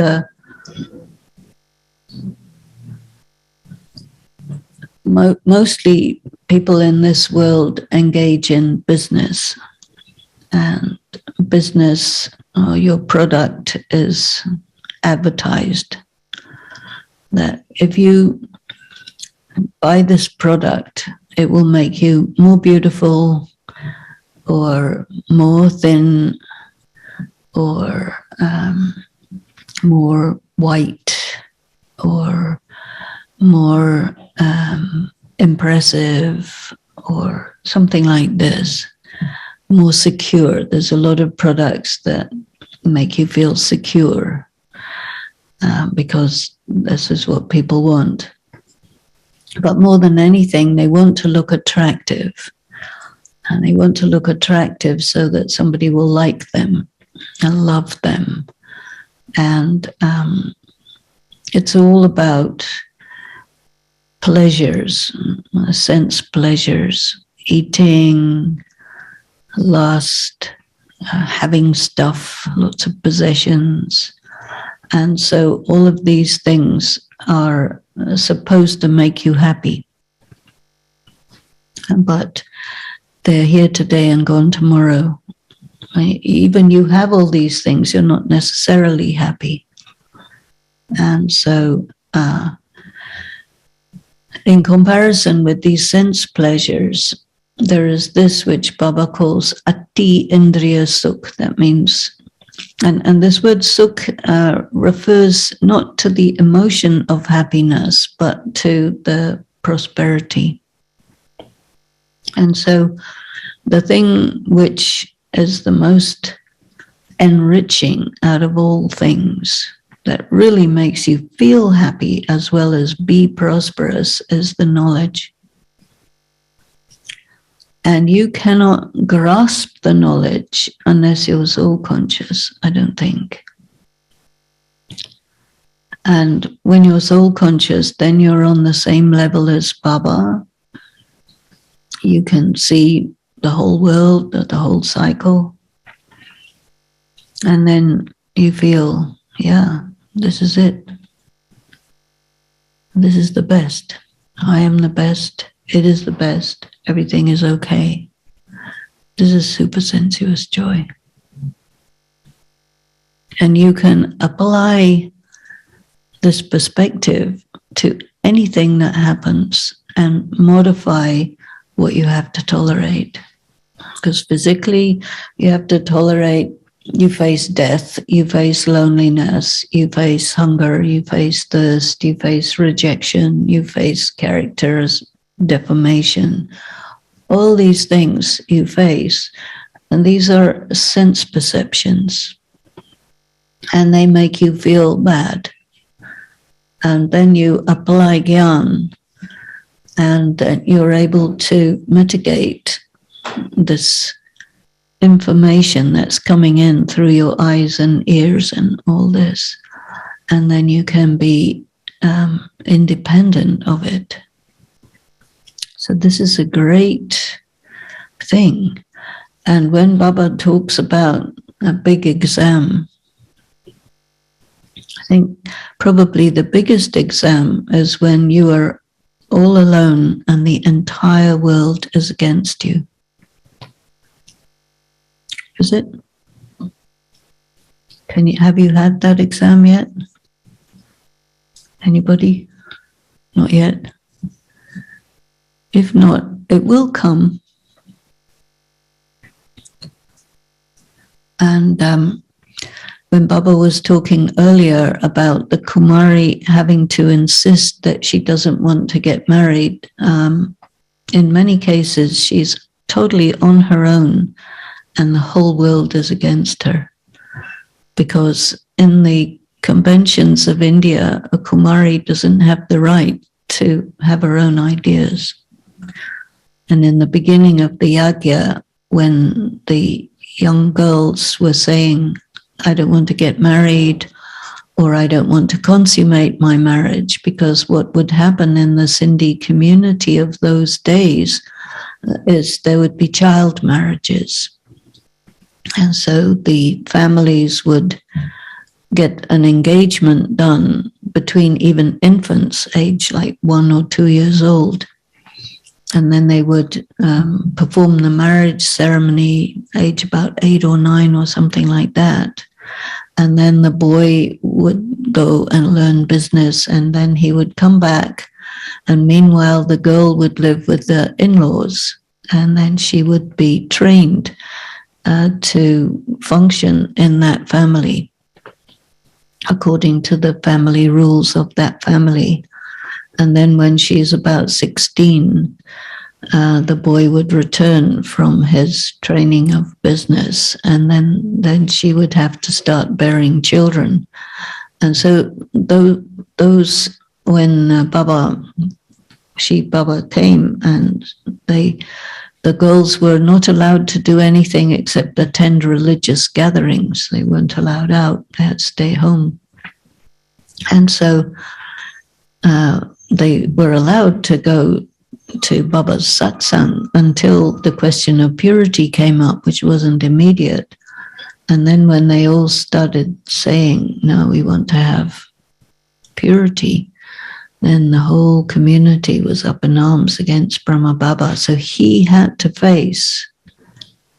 mostly people in this world engage in business, and business, your product is advertised. That if you buy this product, it will make you more beautiful or more thin or more white or more impressive or something like this, more secure. There's a lot of products that make you feel secure because this is what people want. But more than anything, they want to look attractive. And they want to look attractive so that somebody will like them and love them. And it's all about pleasures, sense pleasures, eating, lust, having stuff, lots of possessions. And so all of these things are supposed to make you happy. But they're here today and gone tomorrow. Right? Even you have all these things, you're not necessarily happy. And so in comparison with these sense pleasures, there is this which Baba calls ati indriya sukh. That means, and this word sukh refers not to the emotion of happiness, but to the prosperity. And so the thing which is the most enriching out of all things, that really makes you feel happy as well as be prosperous, is the knowledge. And you cannot grasp the knowledge unless you're soul conscious, I don't think. And when you're soul conscious, then you're on the same level as Baba. You can see the whole world, the whole cycle. And then you feel, yeah, this is it. This is the best. I am the best. It is the best. Everything is okay. This is super sensuous joy. And you can apply this perspective to anything that happens and modify what you have to tolerate. Because physically, you have to tolerate, you face death, you face loneliness, you face hunger, you face thirst, you face rejection, you face characters, defamation. All these things you face, and these are sense perceptions, and they make you feel bad. And then you apply gyan, and you're able to mitigate this information that's coming in through your eyes and ears and all this. And then you can be independent of it. So this is a great thing. And when Baba talks about a big exam, I think probably the biggest exam is when you are all alone and the entire world is against you. Is it? Have you had that exam yet? Anybody? Not yet? If not, it will come. And when Baba was talking earlier about the Kumari having to insist that she doesn't want to get married, in many cases she's totally on her own and the whole world is against her. Because in the conventions of India, a Kumari doesn't have the right to have her own ideas. And in the beginning of the yagya, when the young girls were saying, I don't want to get married, or I don't want to consummate my marriage, because what would happen in the Sindhi community of those days is there would be child marriages. And so the families would get an engagement done between even infants, age like 1 or 2 years old. And then they would perform the marriage ceremony age about 8 or 9 or something like that. And then the boy would go and learn business, and then he would come back And meanwhile, the girl would live with the in-laws, and then she would be trained to function in that family according to the family rules of that family. And then when she's about 16, the boy would return from his training of business, and then she would have to start bearing children. And so those when Baba came, and the girls were not allowed to do anything except attend religious gatherings. They weren't allowed out. They had to stay home. And so they were allowed to go to Baba's satsang until the question of purity came up, which wasn't immediate. And then when they all started saying, no, we want to have purity, then the whole community was up in arms against Brahma Baba. So he had to face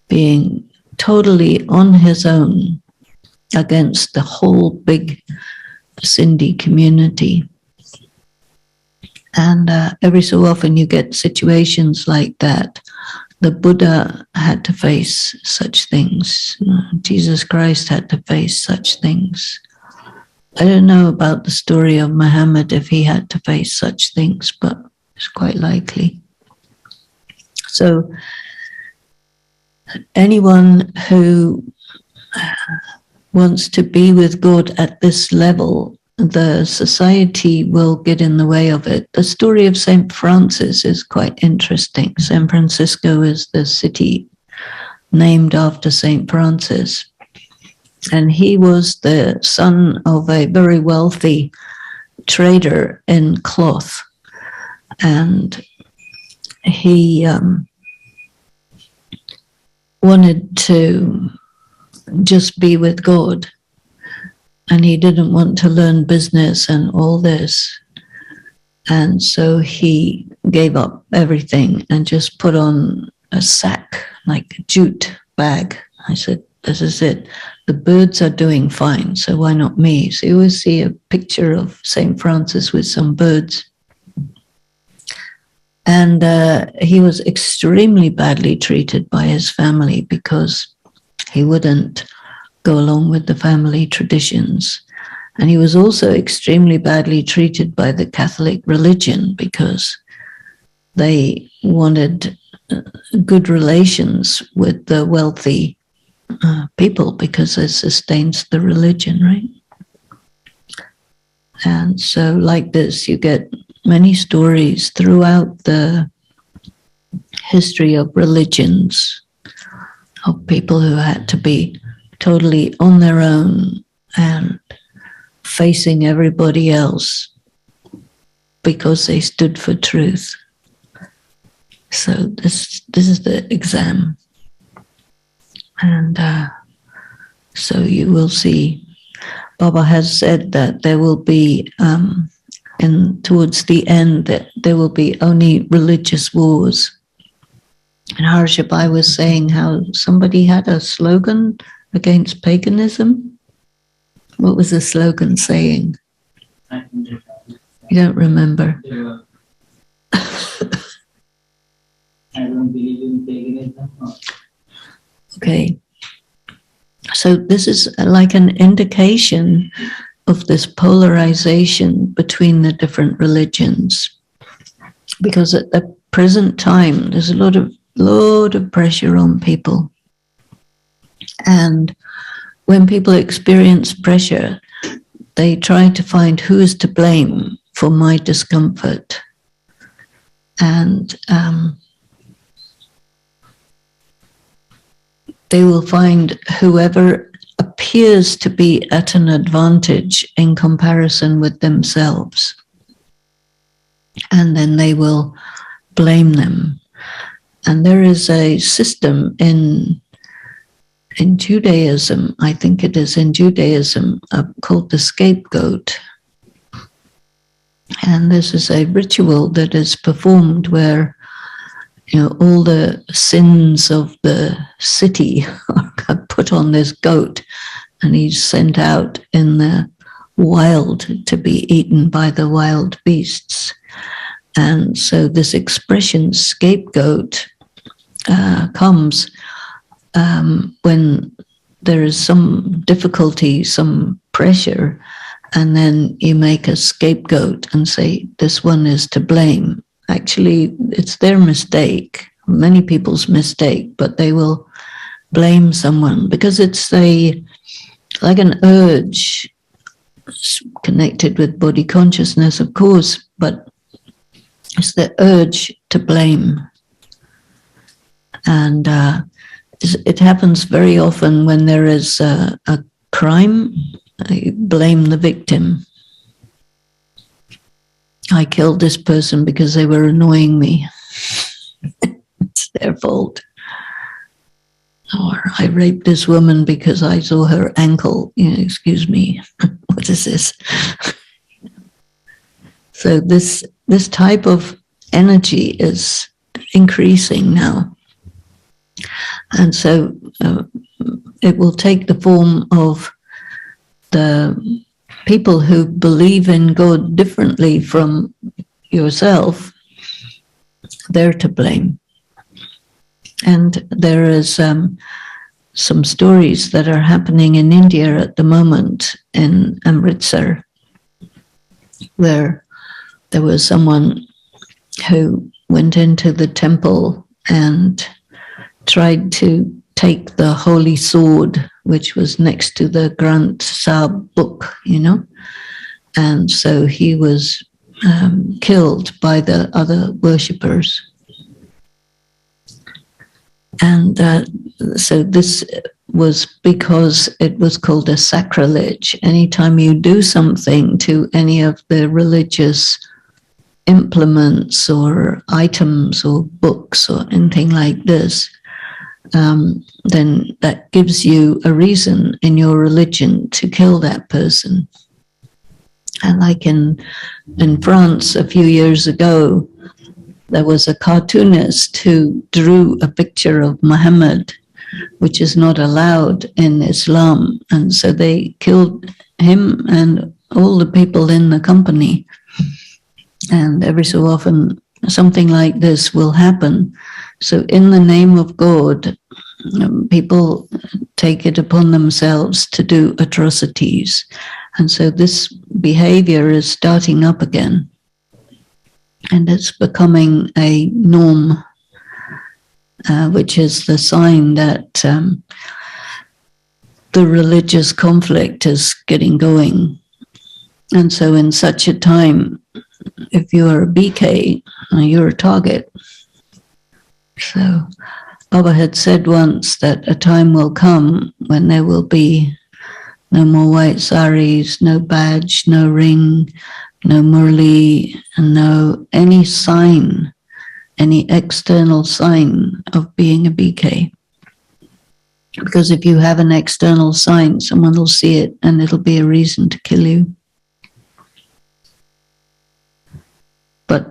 being totally on his own against the whole big Sindhi community. And every so often you get situations like that. The Buddha had to face such things. Jesus Christ had to face such things. I don't know about the story of Muhammad if he had to face such things, but it's quite likely. So anyone who wants to be with God at this level, the society will get in the way of it. The story of St. Francis is quite interesting. San Francisco is the city named after St. Francis. And he was the son of a very wealthy trader in cloth. And he wanted to just be with God. And he didn't want to learn business and all this. And so he gave up everything and just put on a sack, like a jute bag. I said, this is it. The birds are doing fine, so why not me? So you always see a picture of St. Francis with some birds. And he was extremely badly treated by his family because he wouldn't go along with the family traditions. And he was also extremely badly treated by the Catholic religion because they wanted good relations with the wealthy people because it sustains the religion, right? And so like this, you get many stories throughout the history of religions of people who had to be totally on their own and facing everybody else because they stood for truth. So this is the exam. And so you will see, Baba has said that there will be, towards the end, that there will be only religious wars. And Harshabai was saying how somebody had a slogan against paganism. What was the slogan saying? You don't remember? I don't believe in paganism. Okay. So this is like an indication of this polarization between the different religions. Because at the present time, there's a lot of pressure on people. And when people experience pressure, they try to find who is to blame for my discomfort. And they will find whoever appears to be at an advantage in comparison with themselves. And then they will blame them. And there is a system in Judaism, I think it is in Judaism, called the scapegoat. And this is a ritual that is performed where, all the sins of the city are put on this goat, and he's sent out in the wild to be eaten by the wild beasts. And so this expression scapegoat comes when there is some difficulty, some pressure, and then you make a scapegoat and say, this one is to blame. Actually, it's their mistake, many people's mistake, but they will blame someone because it's like an urge connected with body consciousness, of course, but it's the urge to blame. And it happens very often when there is a crime. I blame the victim. I killed this person because they were annoying me. It's their fault. Or I raped this woman because I saw her ankle. Excuse me, what is this? So this type of energy is increasing now. And so it will take the form of the people who believe in God differently from yourself. They're to blame. And there is some stories that are happening in India at the moment in Amritsar, where there was someone who went into the temple and tried to take the holy sword, which was next to the Granth Sahib book, and so he was killed by the other worshippers. And so this was because it was called a sacrilege. Anytime you do something to any of the religious implements or items or books or anything like this, then that gives you a reason in your religion to kill that person. And like in France a few years ago, there was a cartoonist who drew a picture of Muhammad, which is not allowed in Islam. And so they killed him and all the people in the company. And every so often, something like this will happen. So in the name of God, people take it upon themselves to do atrocities. And so this behavior is starting up again. And it's becoming a norm, which is the sign that the religious conflict is getting going. And so in such a time, if you're a BK, you're a target. So Baba had said once that a time will come when there will be no more white saris, no badge, no ring, no Murli, and no any sign, any external sign of being a BK. Because if you have an external sign, someone will see it and it'll be a reason to kill you. But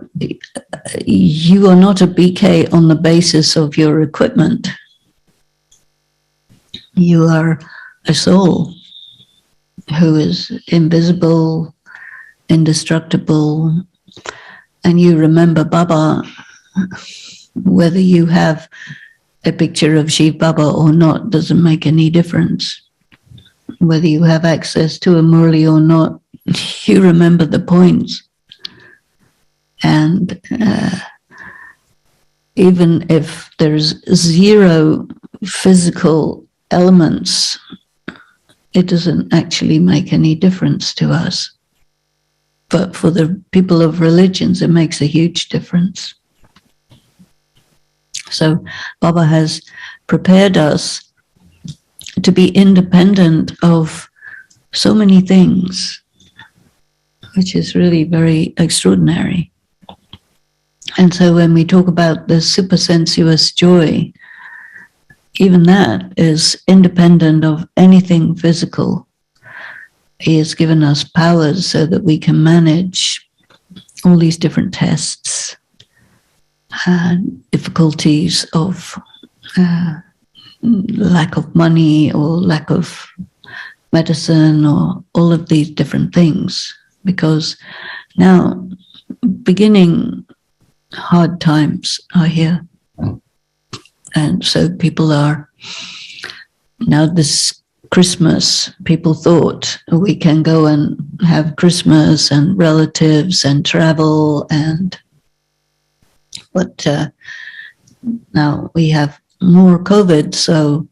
you are not a BK on the basis of your equipment. You are a soul who is invisible, indestructible, and you remember Baba, whether you have a picture of Shiv Baba or not doesn't make any difference. Whether you have access to a Murli or not, you remember the points. And even if there's zero physical elements, it doesn't actually make any difference to us. But for the people of religions, it makes a huge difference. So Baba has prepared us to be independent of so many things, which is really very extraordinary. And so when we talk about the supersensuous joy, even that is independent of anything physical. He has given us powers so that we can manage all these different tests, difficulties of lack of money or lack of medicine or all of these different things. Because now, beginning hard times are here. And so people are, now this Christmas, people thought we can go and have Christmas and relatives and travel, but now we have more COVID, so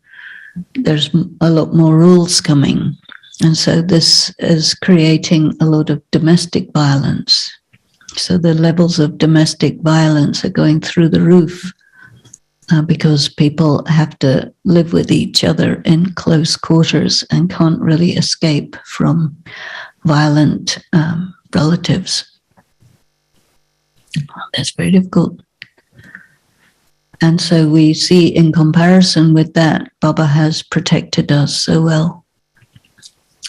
there's a lot more rules coming. And so this is creating a lot of domestic violence. So the levels of domestic violence are going through the roof because people have to live with each other in close quarters and can't really escape from violent relatives. That's very difficult. And so we see, in comparison with that, Baba has protected us so well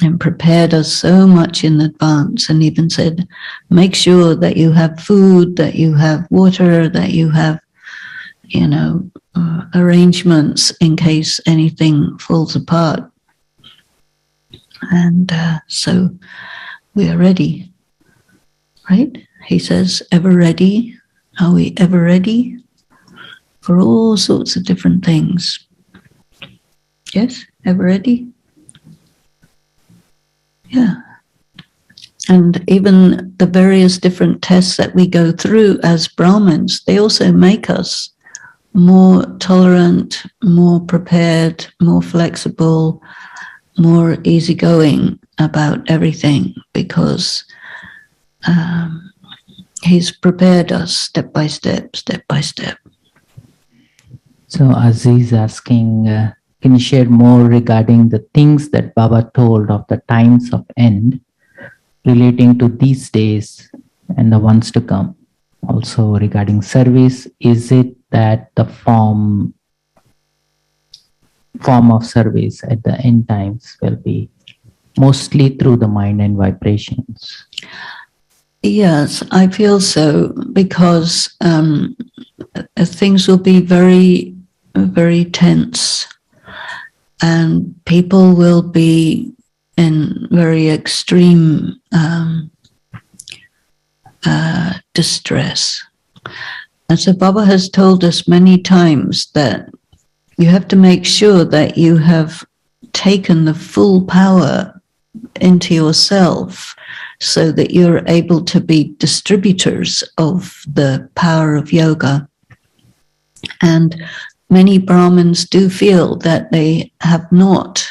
and prepared us so much in advance, and even said, make sure that you have food, that you have water, that you have, arrangements in case anything falls apart. And so we are ready, right? He says, ever ready? Are we ever ready? For all sorts of different things. Yes, ever ready? Yeah. And even the various different tests that we go through as Brahmins, they also make us more tolerant, more prepared, more flexible, more easygoing about everything, because he's prepared us step by step, step by step. So Aziz asking, can you share more regarding the things that Baba told of the times of end relating to these days and the ones to come? Also regarding service, is it that the form of service at the end times will be mostly through the mind and vibrations? Yes, I feel so, because things will be very, very tense, and people will be in very extreme distress. And so Baba has told us many times that you have to make sure that you have taken the full power into yourself, so that you're able to be distributors of the power of yoga. And many Brahmins do feel that they have not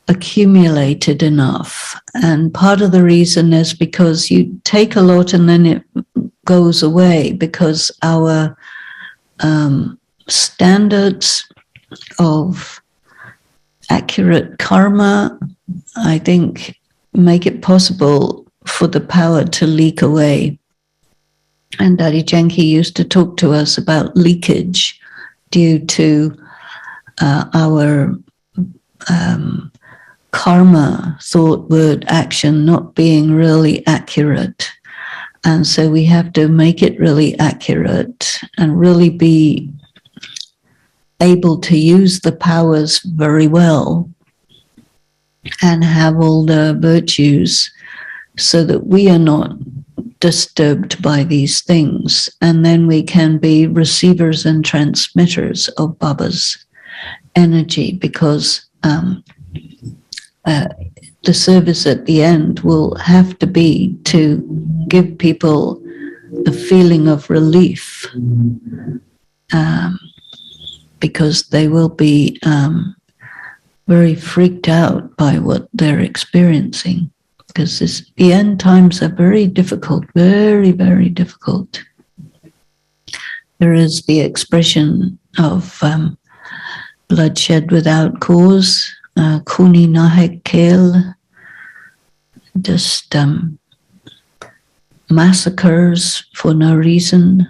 accumulated enough. And part of the reason is because you take a lot and then it goes away, because our standards of accurate karma, I think, make it possible for the power to leak away. And Daddy Janki used to talk to us about leakage due to our karma, thought, word, action not being really accurate. And so we have to make it really accurate and really be able to use the powers very well and have all the virtues, so that we are not disturbed by these things. And then we can be receivers and transmitters of Baba's energy, because the service at the end will have to be to give people the feeling of relief, because they will be very freaked out by what they're experiencing, because the end times are very difficult, very, very difficult. There is the expression of bloodshed without cause, kuni nahe kel, just massacres for no reason.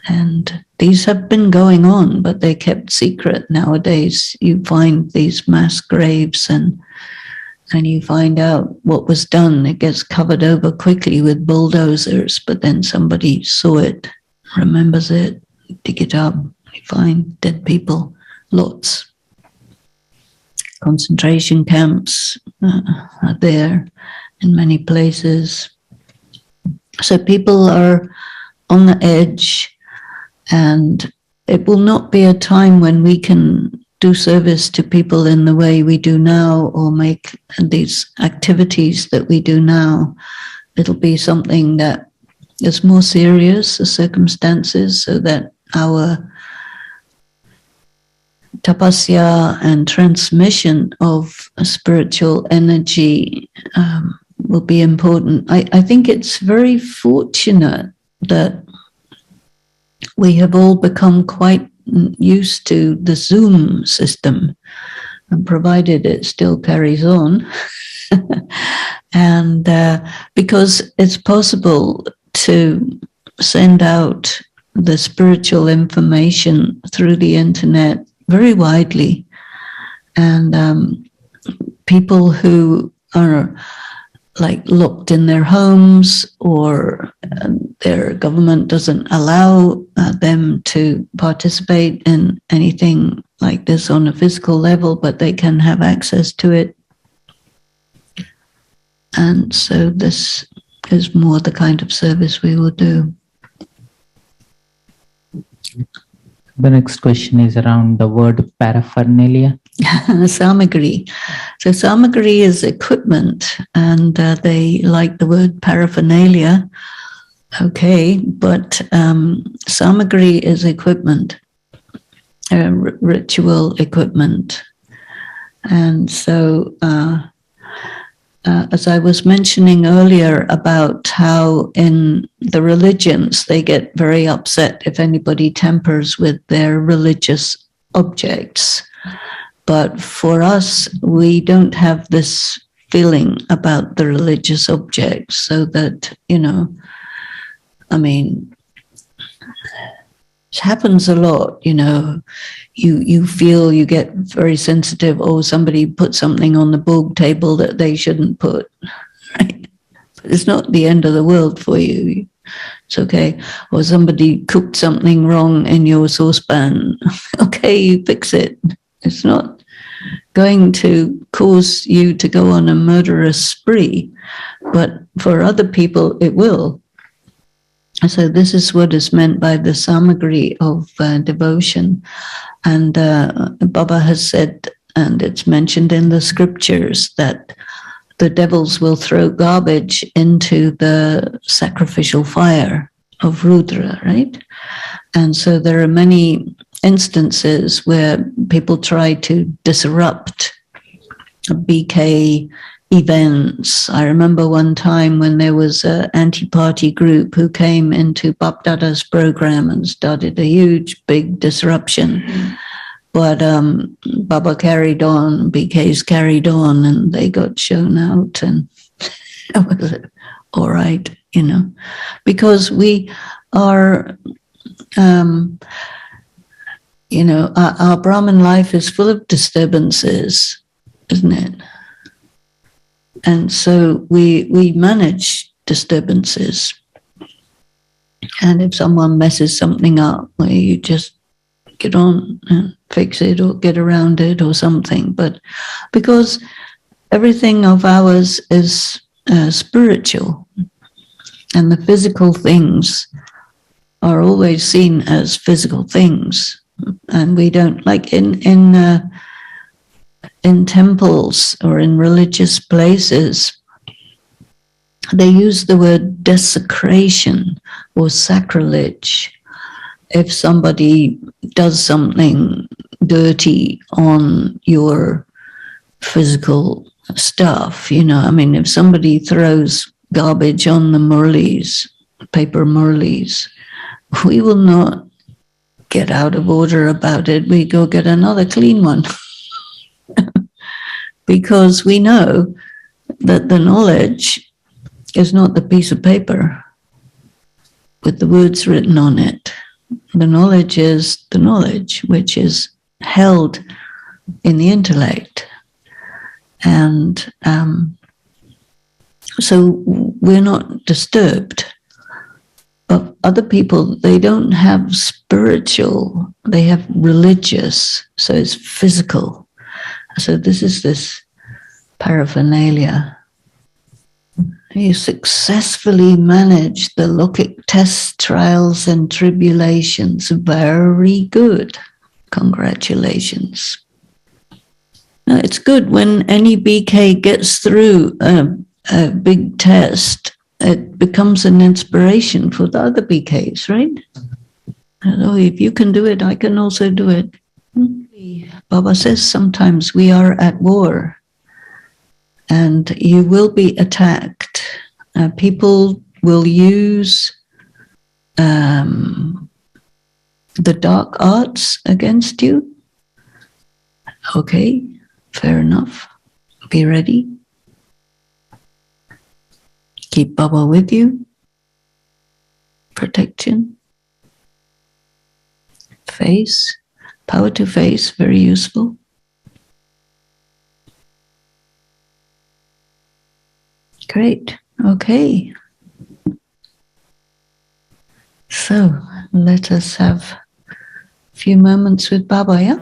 And these have been going on, but they're kept secret. Nowadays, you find these mass graves and you find out what was done. It gets covered over quickly with bulldozers, but then somebody saw it, remembers it, dig it up, you find dead people, lots. Concentration camps are there in many places. So people are on the edge, and it will not be a time when we can do service to people in the way we do now or make these activities that we do now. It'll be something that is more serious, the circumstances, so that our tapasya and transmission of spiritual energy will be important. I think it's very fortunate that we have all become quite used to the Zoom system, and provided it still carries on. And because it's possible to send out the spiritual information through the internet very widely, and people who are like locked in their homes, or their government doesn't allow them to participate in anything like this on a physical level, but they can have access to it. And so this is more the kind of service we will do. The next question is around the word paraphernalia. Samagri. So samagri is equipment, and they like the word paraphernalia. Okay, but samagri is equipment, ritual equipment. And so as I was mentioning earlier about how in the religions they get very upset if anybody tampers with their religious objects. But for us, we don't have this feeling about the religious objects, so that, I mean, it happens a lot, you feel, you get very sensitive, oh, somebody put something on the bog table that they shouldn't put, right? But it's not the end of the world for you. It's okay. Or somebody cooked something wrong in your saucepan. Okay, you fix it. It's not going to cause you to go on a murderous spree, but for other people it will. So this is what is meant by the samagri of devotion. And Baba has said, and it's mentioned in the scriptures, that the devils will throw garbage into the sacrificial fire of Rudra, right? And so there are many instances where people try to disrupt BK events. I remember one time when there was an anti-party group who came into Bapdada's program and started a huge, big disruption. But Baba carried on, BK's carried on, and they got shown out, and it was all right, because we are, our Brahmin life is full of disturbances, isn't it? And so we manage disturbances. And if someone messes something up, well, you just get on and fix it or get around it or something. But because everything of ours is spiritual, and the physical things are always seen as physical things, and we don't, like in temples or in religious places, they use the word desecration or sacrilege if somebody does something dirty on your physical stuff. If somebody throws garbage on the Murlis, paper Murlis, we will not get out of order about it. We go get another clean one. Because we know that the knowledge is not the piece of paper with the words written on it. The knowledge is the knowledge, which is held in the intellect. And so we're not disturbed. But other people, they don't have spiritual, they have religious, so it's physical. So this is this paraphernalia, You successfully managed the Lokic test, trials, and tribulations. Very good. Congratulations. Now, it's good when any BK gets through a big test, it becomes an inspiration for the other BKs, right? Oh, if you can do it, I can also do it. Baba says sometimes we are at war and you will be attacked. People will use the dark arts against you. Okay, fair enough. Be ready. Keep Baba with you. Protection. Face. Power to face, very useful. Great. Okay. So let us have a few moments with Baba, yeah?